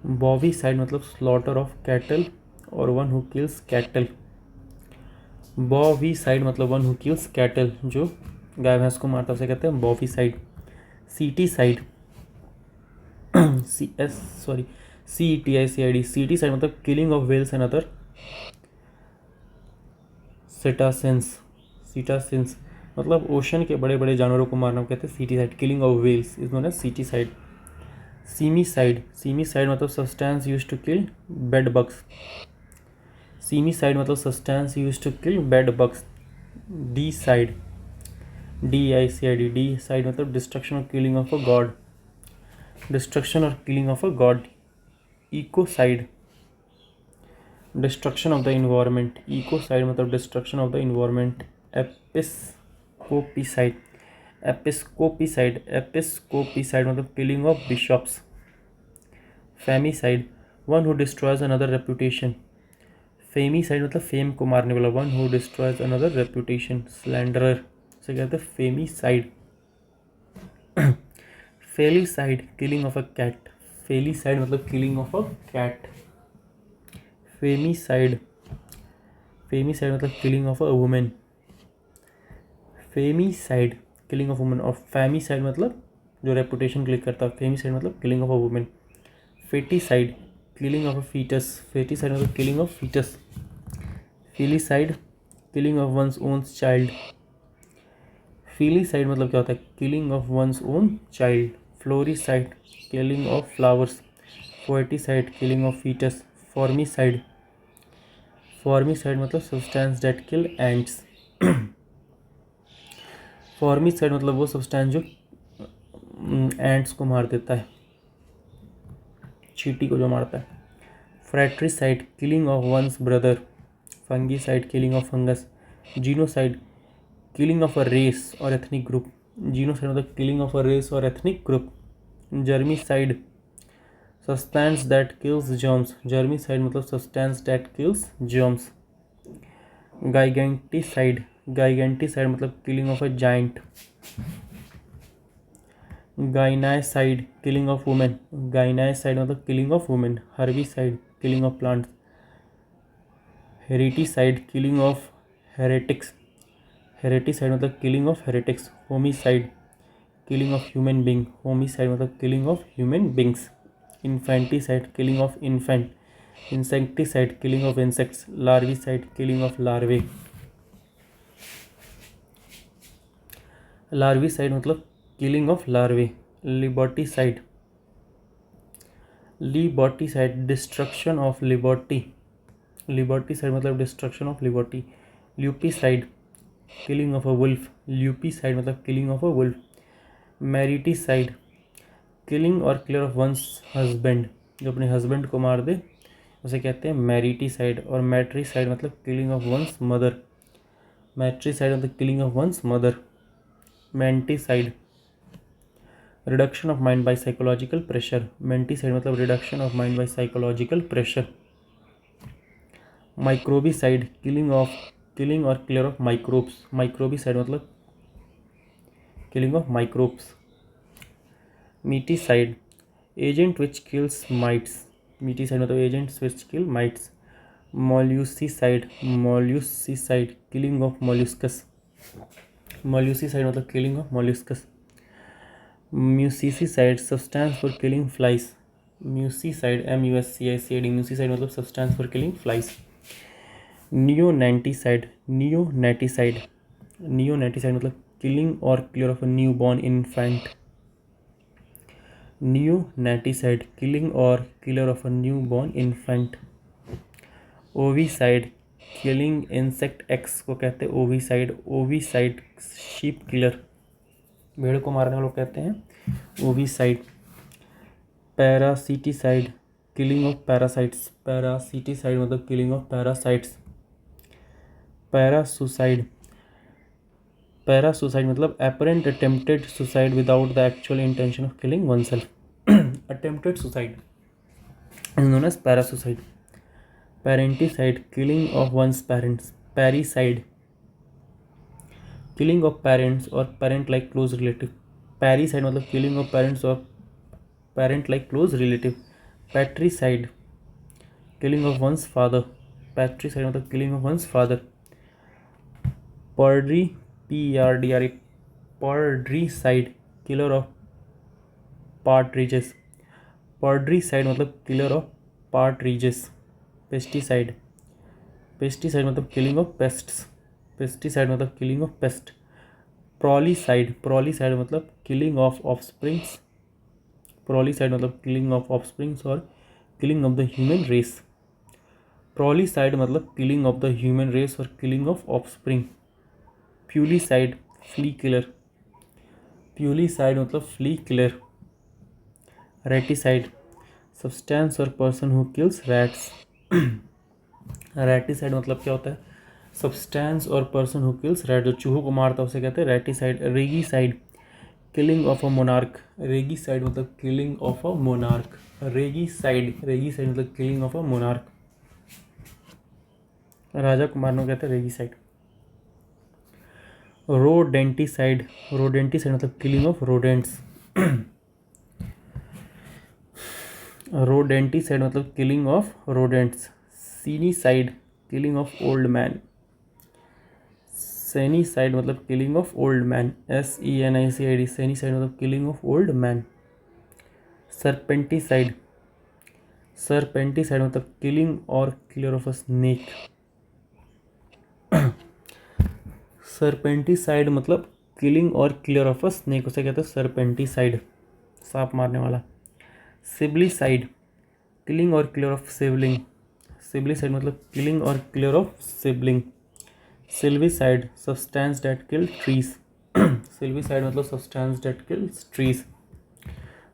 Bovicide मतलब slaughter of cattle और one who kills cattle. Bovicide मतलब one who kills cattle, जो गाय भैंस को मारता उसे कहते हैं bovicide. Ceticide, CETICID, ceticide मतलब killing of whales and other cetaceans, cetaceans मतलब ओशन के बड़े बड़े जानवरों को मारना कहते हैं ceticide. Killing of whales is known as ceticide. Cimicide, cimicide मतलब substance used to kill bed bugs. Cimicide मतलब substance used to kill bed bugs. Deicide, DICID, deicide मतलब डिस्ट्रक्शन और killing of a god, destruction और killing of a god. Ecocide, destruction of the environment, ecocide मतलब destruction of the environment. Episcopicide, episcopicide, episcopicide मतलब killing of bishops. Famicide, one who destroys another reputation. Famicide मतलब fame को मारने वाला, one who destroys another reputation. Slanderer से कहते हैं famicide. Felicide, killing of a cat. Felicide मतलब killing of a cat. Femicide, femicide मतलब killing of a women. Femicide killing of women. और फेमिसाइड मतलब जो रेपुटेशन क्लिक करता है। फेमिसाइड मतलब killing of a women. Foeticide, killing of a foetus. Foeticide मतलब killing of foetus. Filicide, killing of one's own child. Filicide मतलब क्या होता है, killing of one's own child. Floricide, killing of flowers. Foeticide, killing of foetus. Formicide, formicide मतलब substance that kill ants. Formicide मतलब वो substance जो ants को मार देता है, चींटी को जो मारता है। Fratricide, killing of one's brother. Fungicide, killing of fungus. Genocide, killing of a race और एथनिक ग्रुप। जीनोसाइड मतलब किलिंग ऑफ अ रेस और ethnic group. Germicide, substance that kills germs. Germicide मतलब substance that kills germs. Giganticide, giganticide मतलब killing of a giant. Gynaecide, killing of women. Gynaecide मतलब killing of women. Herbicide, killing of plants. Hereticide, killing of heretics. Hereticide मतलब killing of heretics. Homicide, killing of human being. Homicide मतलब killing of human beings. Infanticide, killing of infant. Insecticide, killing of insects. Larvicide, killing of larvae. Larvicide मतलब killing of larvae. Liberticide, liberticide destruction of liberty. Liberticide मतलब destruction of liberty. Lupicide, killing of a wolf. Lupicide मतलब killing of a wolf. Mariticide, killing और killer of one's husband. जो अपने husband को मार दे उसे कहते हैं मैरिटिसाइड। और मैट्रिसाइड मतलब killing of one's mother. Matricide मतलब killing of one's mother. Menticide, reduction of mind by psychological pressure. Menticide मतलब reduction of mind by psychological pressure. Microbicide, killing और क्लियर ऑफ माइक्रोब्स। माइक्रोबिसाइड मतलब killing of microbes. Miticide, agent which kills mites. Miticide मतलब agents which kill mites. Molluscicide, molluscicide killing of molluscs. Molluscicide मतलब killing of molluscs. Muscicide, substance for killing flies. Muscicide, MUSCICID, muscicide मतलब substance for killing flies. Neonaticide, neonaticide. Neonaticide मतलब killing और killer of a new born infant. Neonaticide, killing और killer of a new born infant. Ovicide, killing insect eggs को कहते हैं ovicide. Ovicide, sheep killer, भेड़ को मारने वालों कहते हैं ovicide. Parasiticide, killing of parasites. Parasiticide मतलब killing of parasites. Parasuicide, parasuicide मतलब apparent attempted suicide without the actual intention of killing oneself. Attempted suicide is known as parasuicide. Parenticide, killing of one's parents. Parricide, killing of parents or parent like close relative. Parricide मतलब killing of parents or parent like close relative. Patricide, killing of one's father. Patricide मतलब killing of one's father. Perdri, PERDRE, perdricide, killer of partridges. Perdricide मतलब killer of partridges. Pesticide, pesticide मतलब killing of pests. Pesticide मतलब killing of pest. Prolicide मतलब killing of offsprings. Prolicide मतलब killing of offsprings और killing of the human race. Prolicide मतलब killing of the human race और killing of offspring. Pulicide flea killer. Pulicide मतलब flea killer. Raticide substance और person who kills rats. Raticide मतलब क्या होता है? सब्सटेंस और पर्सन हु किल्स रैट, जो चूहों को मारता है उसे कहते हैं raticide. Regicide killing of a monarch. Regicide मतलब killing of a monarch. Regicide मतलब किलिंग ऑफ अ मोनार्क, राजा को मारने को कहते हैं रेगिसाइड। रोडेंटिसाइड मतलब किलिंग ऑफ रोडेंट्स। रोडेंटिसाइड मतलब killing of rodents. Senicide killing of old man. Senicide मतलब killing of old man. SENICID senicide मतलब killing of old man. Serpenticide मतलब किलिंग और killer of a snake. Serpenticide मतलब killing और killer of a snake, उसे कहते हैं सरपेंटिसाइड, सांप मारने वाला। सिबलीसाइड किलिंग और किलर ऑफ सिबलिंग। सिबलीसाइड मतलब किलिंग और killer of sibling. Silvicide substance that kill trees. Silvicide मतलब substance that kills trees.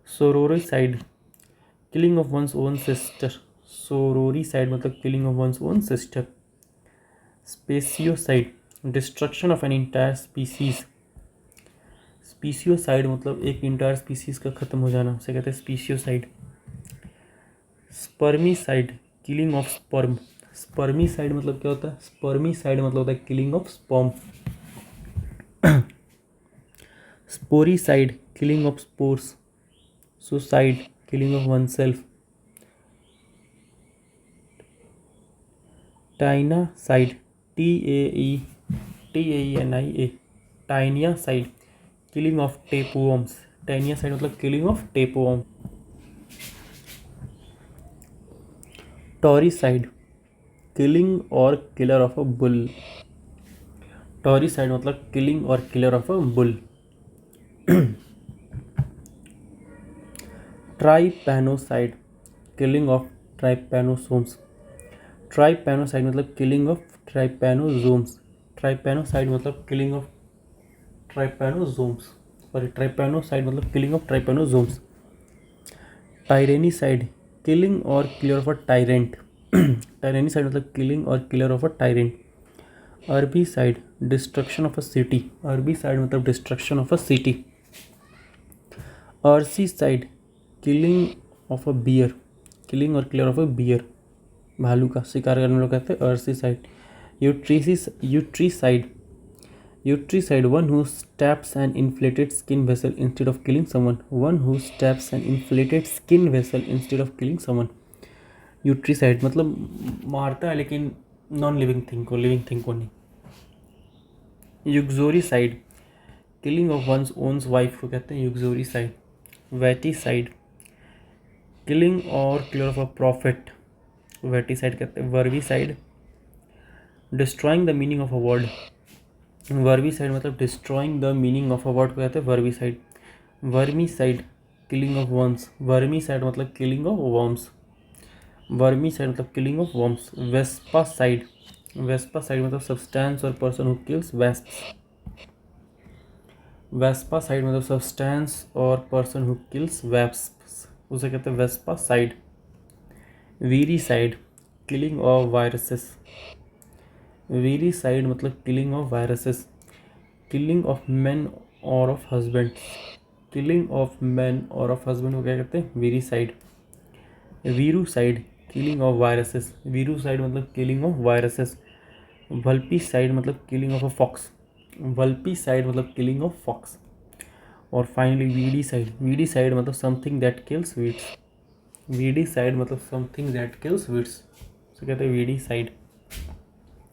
Sororicide killing of one's own sister. Sororicide मतलब killing of one's own sister. Speciocide destruction of an entire species. Speciocide मतलब एक entire species का खत्म हो जाना, उसे कहते हैं speciocide. Spermicide killing of sperm. Spermicide मतलब क्या होता है? स्पर्मीसाइड मतलब होता है killing of sperm. Sporicide killing of spores. Suicide killing of oneself. Taeniacide TAENIA taeniacide killing of tapeworms. Taeniacide मतलब killing of tapeworm. Tauricide killing और killer of a bull. Tauricide मतलब किलिंग और killer of a bull. Trypanocide killing of trypanosomes. Trypanocide मतलब killing of trypanosomes. Trypanocide मतलब killing of ट्राइपैनोजोम्स, sorry trypanocide मतलब killing of trypanosomes. Tyrannicide killing और killer of a tyrant. Tyrannicide मतलब killing और killer of a tyrant. Urbicide destruction of a city. Urbicide मतलब destruction of a city. Ursicide killing of a bear. Killing और killer of a bear, भालू का शिकार करने लोग कहते हैं ursicide. Utricide one who stabs an inflated skin vessel instead of killing someone. One who stabs an inflated skin vessel instead of killing someone. Utricide मतलब मारता है लेकिन नॉन लिविंग थिंग को, लिविंग थिंग को नहीं। Uxoricide killing of one's own's wife को कहते हैं यूक्सोरीसाइड। वेटिसाइड किलिंग और killer of a prophet, vaticide कहते हैं। Verbicide destroying the meaning of a word. Verbicide मतलब destroying the meaning of a word को कहते हैं verbicide. Vermicide killing of worms. Vermicide मतलब किलिंग ऑफ वर्म्स। वर्मीसाइड मतलब killing of worms. वेस्पासाइड मतलब substance और पर्सन हु किल्स वेस्प्स। वेस्पासाइड मतलब substance और पर्सन हु किल्स वेस्प्स, उसे कहते हैं vespicide. Viricide killing of viruses. Viricide मतलब killing of viruses. Killing of man और of husband. Killing of man और ऑफ हस्बैंड को क्या कहते हैं? Viricide. Virucide killing of viruses. Virucide मतलब किलिंग ऑफ वायरसेस। वल्पीसाइड मतलब killing of a fox. Vulpicide मतलब किलिंग ऑफ फॉक्स। और फाइनली वीडीसाइड मतलब something that kills weeds. Weedicide मतलब समथिंग दैट किल्स वीड्स, तो कहते हैं weedicide.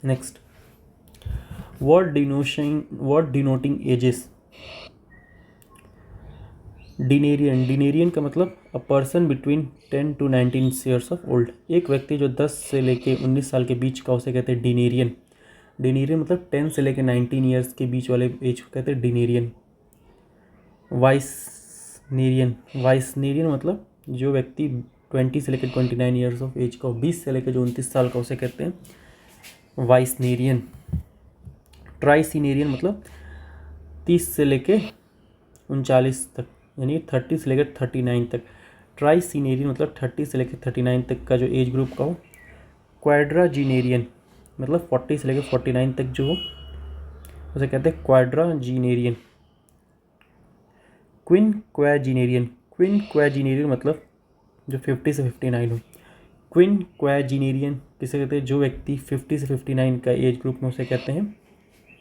Next, word denoting ages. Denarian का मतलब a person between 10 to 19 years of old. एक व्यक्ति जो 10 से लेके 19 साल के बीच का, उसे कहते हैं डिनेरियन। डिनेरियन मतलब 10 से लेकर 19 ईयर्स के बीच वाले एज को कहते हैं डिनेरियन। वाइसनेरियन मतलब जो व्यक्ति 20 से लेकर 29 ईयर्स ऑफ एज का हो, 20 से लेकर जो 29 साल का, उसे कहते हैं वाइसनेरियन। ट्राइसिनेरियन मतलब 30 से लेकर 39 तक, यानी 30 से लेकर 39 तक। ट्राइसिनेरियन मतलब 30 से लेकर 39 तक का जो एज ग्रुप का हो। क्वाड्राजिनेरियन मतलब 40 से लेकर 49 तक जो हो, उसे कहते हैं क्वाड्राजिनेरियन। क्विनक्वाजिनेरियन मतलब जो 50 से 59 हो। क्विनक्वाजिनेरियन किसे कहते हैं? जो व्यक्ति 50 से 59 का एज ग्रुप में, उसे कहते हैं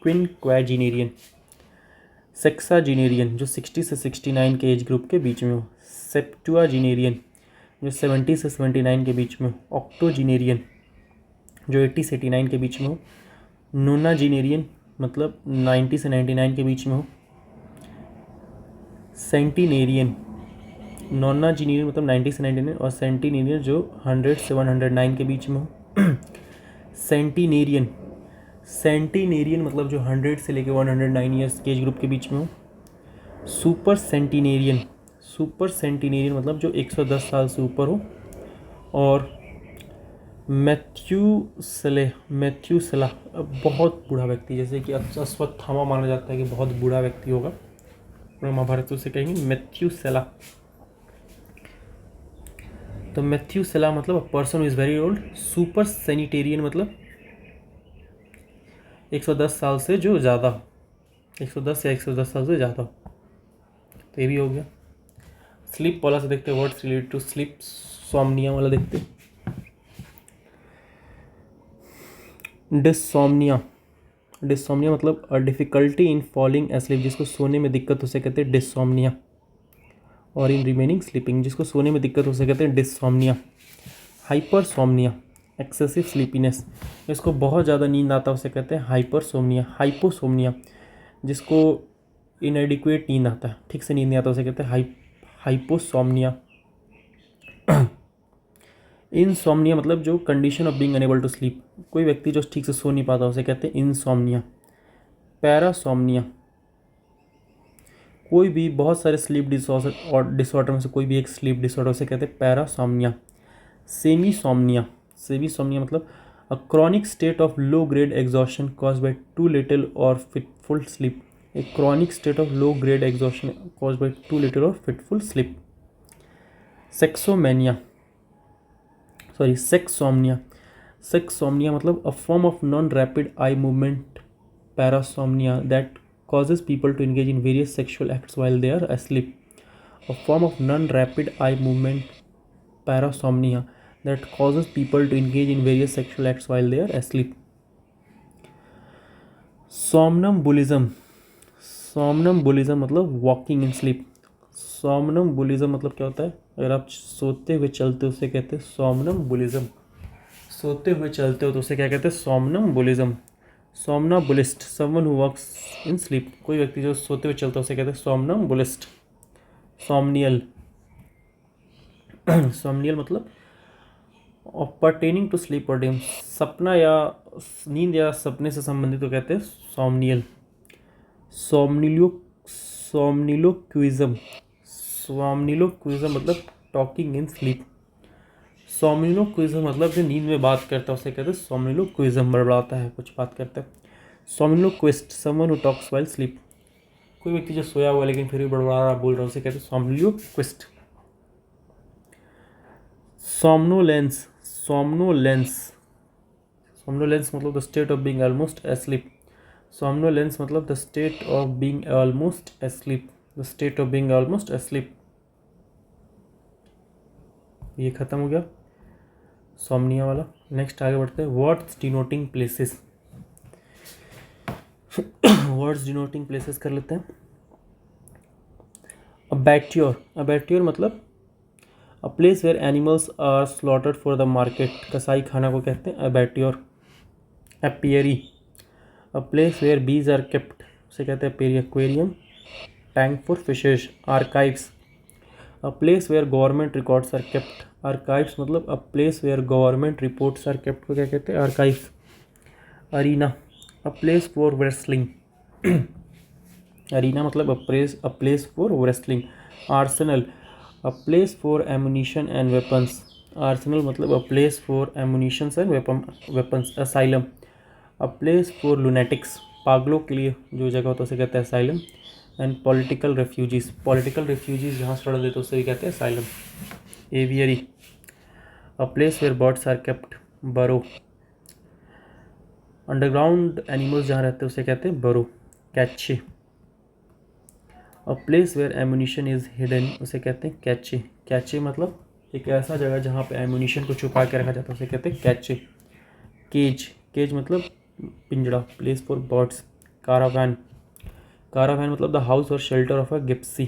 क्विनक्वाजिनेरियन। सेक्साजिनेरियन जो 60 से 69 के एज ग्रुप के बीच में हो। सेप्टुआजिनेरियन जो 70 से 79 के बीच में हो। ऑक्टोजिनेरियन जो 80 से 89 के बीच में हो। नोनाजिनेरियन मतलब 90 से 99 के बीच में हो। सेंटिनेरियन, नोनाजिनेरियन मतलब 90 से 99 और सेंटिनेरियन जो 100 से 109 के बीच में हो। सेंटिनेरियन मतलब जो 100 से लेकर 109 ईयर्स के एज ग्रुप के बीच में हो। सुपर सेंटिनेरियन मतलब जो 110 साल से ऊपर हो। और मैथ्यूसेला बहुत बूढ़ा व्यक्ति, जैसे कि अश्वत्थामा माना जाता है कि बहुत बूढ़ा व्यक्ति होगा, महाभारत उसे कहेंगे मैथ्यूसेला। तो मैथ्यूसेला मतलब a person is very old. Supercentenarian मतलब 110 साल से जो ज़्यादा हो, 110 या 110 साल से ज़्यादा हो। तो ये भी हो गया। स्लीप वाला से देखते हैं, वर्ड्स रिलेटेड टू स्लीप। सोमनिया वाला देखते हैं। डिसोमनिया मतलब अ डिफ़िकल्टी इन फॉलिंग एस्लीप, जिसको सोने में दिक्कत उसे कहते हैं डिसोमनिया। और इन रिमेनिंग स्लीपिंग, जिसको सोने में दिक्कत उसे कहते हैं डिसोमनिया। हाइपरसोमनिया एक्सेसिव स्लीपीनेस, जिसको बहुत ज़्यादा नींद आता है उसे कहते हैं हाइपरसोमनिया। हाइपोसोमनिया जिसको इनएडिक्वेट नींद आता है, ठीक से नींद नहीं आता, उसे कहते हैं हाइपोसोमनिया। इनसोमनिया मतलब जो condition of being unable to sleep, कोई व्यक्ति जो ठीक से सो नहीं पाता उसे कहते हैं इनसोमनिया। पैरासोमनिया कोई भी बहुत सारे स्लीप डिसऑर्डर में से कोई भी एक स्लीप डिसऑर्डर उसे कहते हैं पैरासोमनिया। सेमीसोमनिया मतलब a chronic state of low grade exhaustion caused by too little और fitful sleep. A chronic state of low grade exhaustion caused by too little और फिटफुल स्लीप। सेक्सोमनिया मतलब a form of non rapid eye movement parasomnia that causes people to engage in various sexual acts while they are asleep. A form of non-rapid eye movement parasomnia that causes people to engage in various sexual acts while they are asleep. Somnambulism मतलब walking in sleep. Somnambulism मतलब क्या होता है? अगर आप सोते हुए चलते हो उसे कहते हैं somnambulism. सोते हुए चलते हो तो उसे क्या कहते हैं? somnambulism. Somnambulist someone who works in sleep, कोई व्यक्ति जो सोते हुए चलता है उसे कहते हैं सोमनाबुलिस्ट। सोमनियल मतलब पर्टेनिंग टू स्लीप और ड्रीम, सपना या नींद या सपने से संबंधित तो कहते हैं सोमनियल। सोमनिलोक्विज्म मतलब टॉकिंग इन स्लीप। सोमनिलोक्विज्म मतलब जो नींद में बात करता है उसे कहते हैं सोमनिलोक्विज्म, बड़बड़ाता है, कुछ बात करता है। Somniloquist someone who talks while sleep, कोई व्यक्ति जो सोया हुआ लेकिन फिर भी बड़बड़ा रहा, बोल रहा है, उसे कहते हैं सोमनिलोक्विस्ट। सोमनोलेंस मतलब the state of being almost asleep. Somnolence मतलब the state of being almost asleep, the state of being almost asleep. ये खत्म हो गया सोमनिया वाला। नेक्स्ट आगे बढ़ते हैं, words denoting places. Words denoting places कर लेते हैं। अबैट्योर मतलब a place where animals are slaughtered for the market, कसाई खाना को कहते हैं abattoir. Apiary a place where bees are kept, उसे कहते हैं apiary. Aquarium, tank for fishes. Archives a place where government records are kept, archives मतलब a place where government reports are kept को क्या कहते हैं? Archives. Arena a place for wrestling, arena मतलब a place for wrestling. Arsenal, a place for ammunition and weapons, arsenal मतलब a place for ammunition and weapons. Asylum, a place for lunatics, पागलों के लिए जो जगह होता है उसे कहते हैं असाइलम। एंड पॉलिटिकल रेफ्यूजीज जहाँ शरण देते उसे भी कहते हैं asylum. Aviary, a place where birds are kept, burrow. Underground animals जहाँ रहते हैं उसे कहते हैं burrow. Cache, a place where ammunition is hidden, उसे कहते हैं कैचे। कैचे मतलब एक ऐसा जगह जहाँ पे एमुनिशन को छुपा के रखा जाता है उसे कहते हैं कैचे। केज मतलब पिंजड़ा, प्लेस फॉर बर्ड्स। कारावैन मतलब द हाउस और शेल्टर ऑफ अ गिप्सी,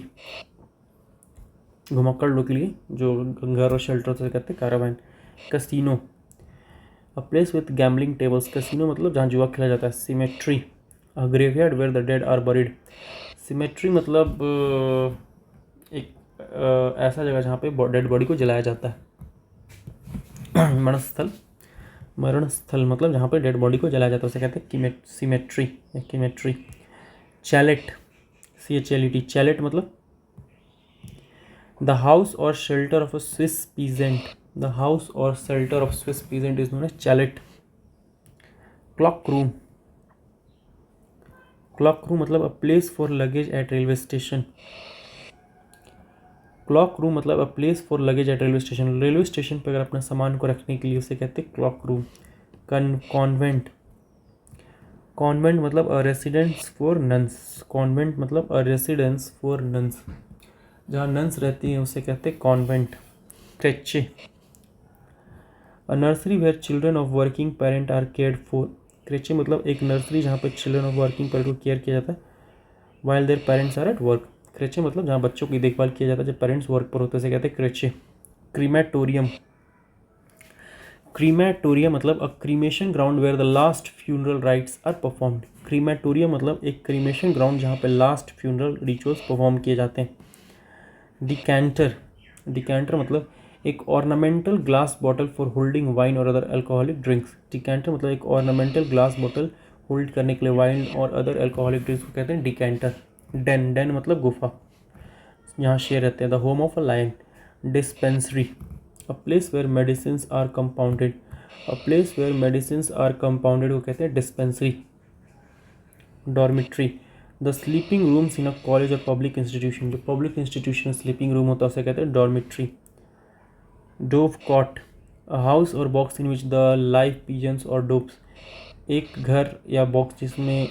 घुमक्कड़ लोग के लिए जो घर और शेल्टर से कहते हैं caravan. Casino, a place with gambling tables, casino मतलब जहाँ जुआ खेला जाता है। Cemetery, a graveyard where the dead are buried, cemetery मतलब एक ऐसा जगह जहाँ पे डेड बॉडी को जलाया जाता है। मरण स्थल मतलब जहाँ पे डेड बॉडी को जलाया जाता है उसे कहते हैं सिमेट्री। चैलेट, CHLET, चैलेट मतलब द हाउस और shelter of a Swiss peasant, the house और shelter of Swiss peasant is known as chalet. Cloakroom मतलब a place for luggage at railway station, cloakroom मतलब a place for luggage at railway station, railway station पर अगर अपना सामान को रखने के लिए उसे कहते हैं क्लॉक रूम। कॉन्वेंट मतलब a residence for nuns, convent मतलब अ रेसिडेंस फॉर नन्स, जहाँ नन्स रहती हैं उसे कहते हैं convent. Creche, a nursery where children of working parent are cared for, creche मतलब एक नर्सरी जहाँ पर चिल्ड्रन ऑफ वर्किंग पेरेंट को केयर किया जाता है while their parents are at work. Creche मतलब जहाँ बच्चों की देखभाल किया जाता है जब पेरेंट्स वर्क पर होते हैं उसे कहते हैं क्रेचे। क्रीमेटोरियम मतलब a cremation ground where the last funeral rites are performed, crematorium मतलब एक क्रीमेशन ग्राउंड जहाँ पे लास्ट फ्यूनरल रिचुअल्स परफॉर्म किए जाते हैं। डिकेंटर मतलब एक ornamental glass bottle for holding wine और अदर अल्कोहलिक ड्रिंक्स, डिकेंटर मतलब एक ऑर्नामेंटल ग्लास बॉटल होल्ड करने के लिए वाइन और अदर अल्कोहलिक ड्रिंक्स को कहते हैं डिकेंटर। डेन मतलब गुफा, यहाँ शेर रहते हैं। The home of a lion. Dispensary, a place where medicines are compounded, a place where medicines are compounded को कहते हैं dispensary. Dormitory, the sleeping rooms in a college और पब्लिक इंस्टीट्यूशन, जो पब्लिक इंस्टीट्यूशन स्लीपिंग रूम होता है उसे कहते हैं dormitory. Dovecot, a house और box in which the live pigeons और डोव्स, एक घर या बॉक्स जिसमें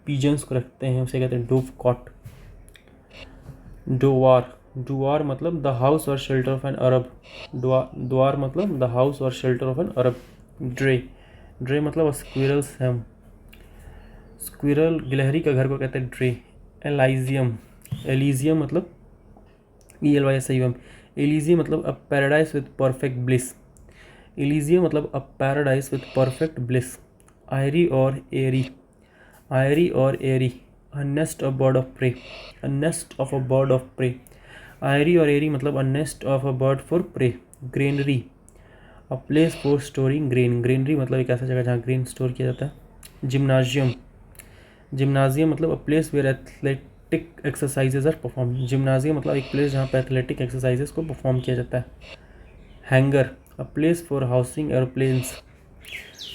पिजन्स को रखते हैं उसे कहते हैं डोव कॉट। डुआर मतलब द हाउस और shelter of an Arab, douar मतलब द हाउस और shelter of an Arab. Drey मतलब स्क्विरल्स हैम, स्क्विरल गिलहरी का घर को कहते हैं ड्रे। एलिजियम मतलब ELYSIUM, एलिजियम मतलब a paradise with perfect bliss, Elysium मतलब a paradise with perfect bliss. Eyrie और aerie, a nest of bird of prey, a nest of a bird of prey। आयरी और एरी मतलब a nest of a bird for prey। Granary, a place for storing grain, granary मतलब एक ऐसा जगह जहाँ grain store किया जाता है। जिम्नाजियम मतलब a place where athletic exercises are perform, gymnasium मतलब एक प्लेस जहाँ पर एथलेटिक एक्सरसाइजेज को परफॉर्म किया जाता है। Hanger, a place for housing aeroplanes,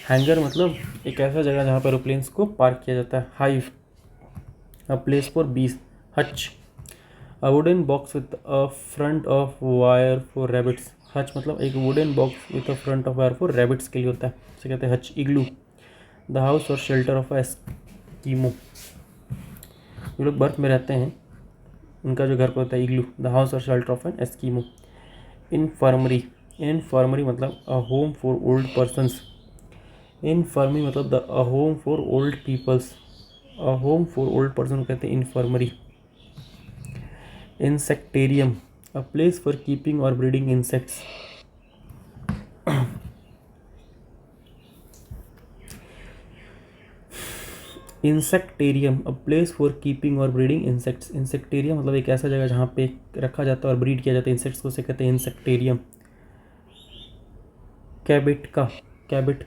hanger मतलब एक ऐसा जगह जहाँ पर एरोप्लेन्स को पार्क किया जाता है। हाइव, अ प्लेस फॉर बीज। Hutch, a wooden box with a front of wire for rabbits, Hutch मतलब एक wooden box with a front of wire for rabbits के लिए होता है उसे कहते हैं हच। इग्लू, द हाउस और शेल्टर ऑफ एस्कीमो, जो लोग बर्फ में रहते हैं उनका जो घर होता है इग्लू, द हाउस और shelter of an Eskimo. Infirmary मतलब a home for old persons, infirmary मतलब a home for old peoples, a home for old person कहते हैं infirmary. Insectarium, a place for keeping और breeding insects. Insectarium, a place for keeping और breeding insects, insectarium मतलब एक ऐसा जगह जहाँ पे रखा जाता है और ब्रीड किया जाता है इंसेक्ट्स को उसे कहते हैं इंसेक्टेरियम। कैबिटका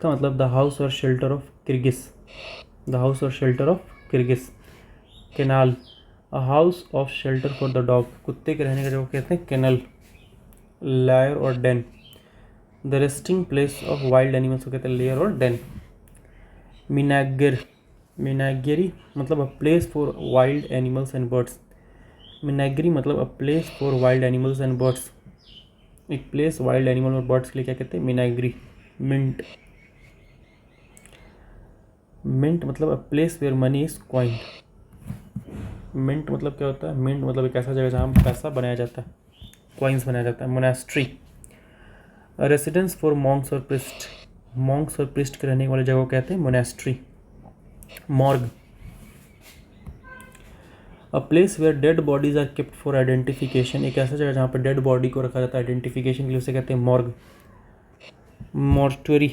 मतलब द हाउस और shelter of Kirghiz, the house और shelter of Kirghiz. Kennel, a house of shelter for the dog, कुत्ते के रहने का जगह कहते हैं केनल। लायर और den, the resting place of wild animals को कहते हैं लेयर और डेन। मिनागर, मिनागेरी मतलब a place for wild animals and birds. Menagerie मतलब a place for wild animals and birds, एक प्लेस वाइल्ड एनिमल और birds के लिए क्या कहते हैं, मिनागरी। मिंट, मिंट मतलब a place where money is coined. Mint मतलब क्या होता है, मिंट मतलब एक ऐसा जगह जहाँ पैसा बनाया जाता है, कॉइन्स बनाया जाता है। मोनास्ट्री, रेसिडेंस फॉर मॉन्क्स और प्रिस्ट, मॉन्क्स और प्रिस्ट के रहने वाली जगह को कहते हैं monastery. Morgue, a place where dead bodies are kept for identification, एक ऐसा जगह जहाँ पर डेड बॉडी को रखा जाता है आइडेंटिफिकेशन के लिए, उसे कहते हैं morgue. Mortuary,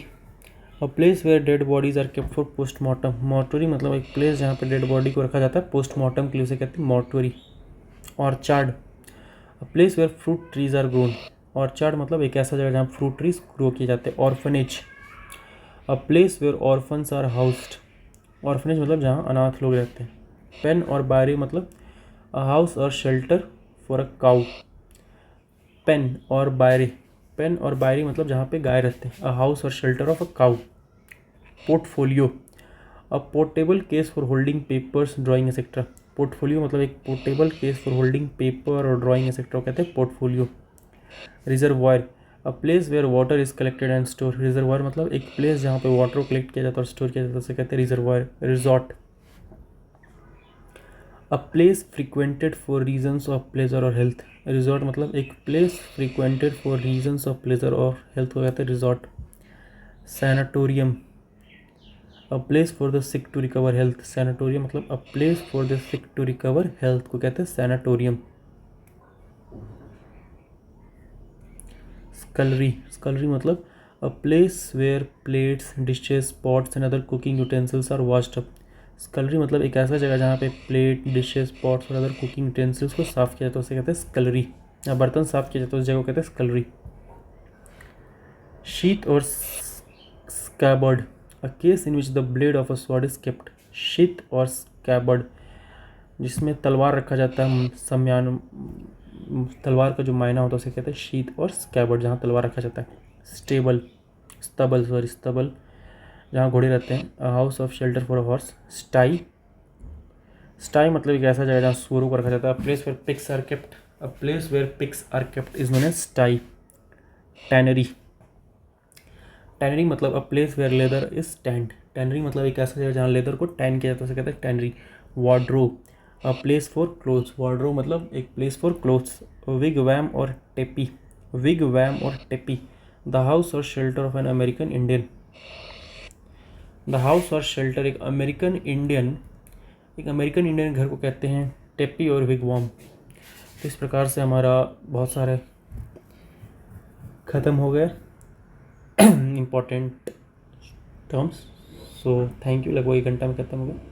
a place where dead bodies are kept for postmortem, mortuary मतलब एक प्लेस जहाँ पर डेड बॉडी को रखा जाता है पोस्टमार्टम के लिए, उसे कहते हैं mortuary. Orchard, a place where fruit trees are grown, orchard मतलब एक ऐसा जगह जहाँ फ्रूट ट्रीज ग्रो किए जाते हैं। Orphanage, a place where orphans are housed, orphanage मतलब जहाँ अनाथ लोग रहते हैं। पेन और बायरी मतलब अ हाउस और shelter for a cow. Pen or byre, pen or byre मतलब जहाँ पे गाय रहते हैं, अ हाउस और shelter of a cow. Portfolio, a portable case for holding papers drawing etcetera, portfolio मतलब एक portable case for holding paper और ड्राइंग एक्सेट्रा कहते हैं portfolio. Reservoir, a place where water is collected and store, reservoir मतलब एक place जहाँ पे water को कलेक्ट किया जाता है और स्टोर किया जाता है, उसे कहते हैं reservoir. Resort, a place frequented for reasons of pleasure और हेल्थ, रिजॉर्ट मतलब एक place frequented for reasons of pleasure और हेल्थ को कहते हैं resort. Sanatorium, a place for the sick to recover health, sanatorium मतलब a place for the sick to recover health को कहते हैं सैनाटोरियम। स्कलरी, स्कलरी मतलब a place where plates dishes pots and other cooking utensils are washed up, स्कलरी मतलब एक ऐसा जगह जहाँ पे प्लेट डिशेज पॉट्स और अदर कुकिंग यूटेंसिल्स को साफ़ किया जाता है, उसे कहते हैं स्कलरी, या बर्तन साफ़ किया जाता है उस जगह को कहते हैं स्कलरी। शीथ और scabbard, a case in which the blade of a sword is kept, sheath और स्कैबर्ड जिसमें तलवार रखा जाता है, सम्यान तलवार का जो मायना होता है उसे कहते हैं शीथ और स्कैबर्ड, जहाँ तलवार रखा जाता है। स्टेबल, स्तबल सॉरी स्तबल जहाँ घोड़े रहते हैं, a house of shelter for a horse. Sty, sty मतलब एक ऐसा जगह जहाँ सूअरों को रखा जाता है, place where pigs are kept, a place where pigs are kept is known as sty. Tannery, tannery मतलब a place where leather is tanned, tannery मतलब एक ऐसा जगह जहाँ लेदर को टैन किया जाता है उसे कहते हैं tannery. Wardrobe, a place for clothes, wardrobe मतलब एक प्लेस फॉर क्लोथ्स। विग वैम और टेपी, विग वैम और टेपी, द हाउस और shelter of an American Indian, the house और शेल्टर एक अमेरिकन इंडियन, एक अमेरिकन इंडियन घर को कहते हैं टेपी और विगवॉम। तो इस प्रकार से हमारा बहुत सारे ख़त्म हो गए important terms. So thank you, लगभग 1 घंटा में ख़त्म हो गया।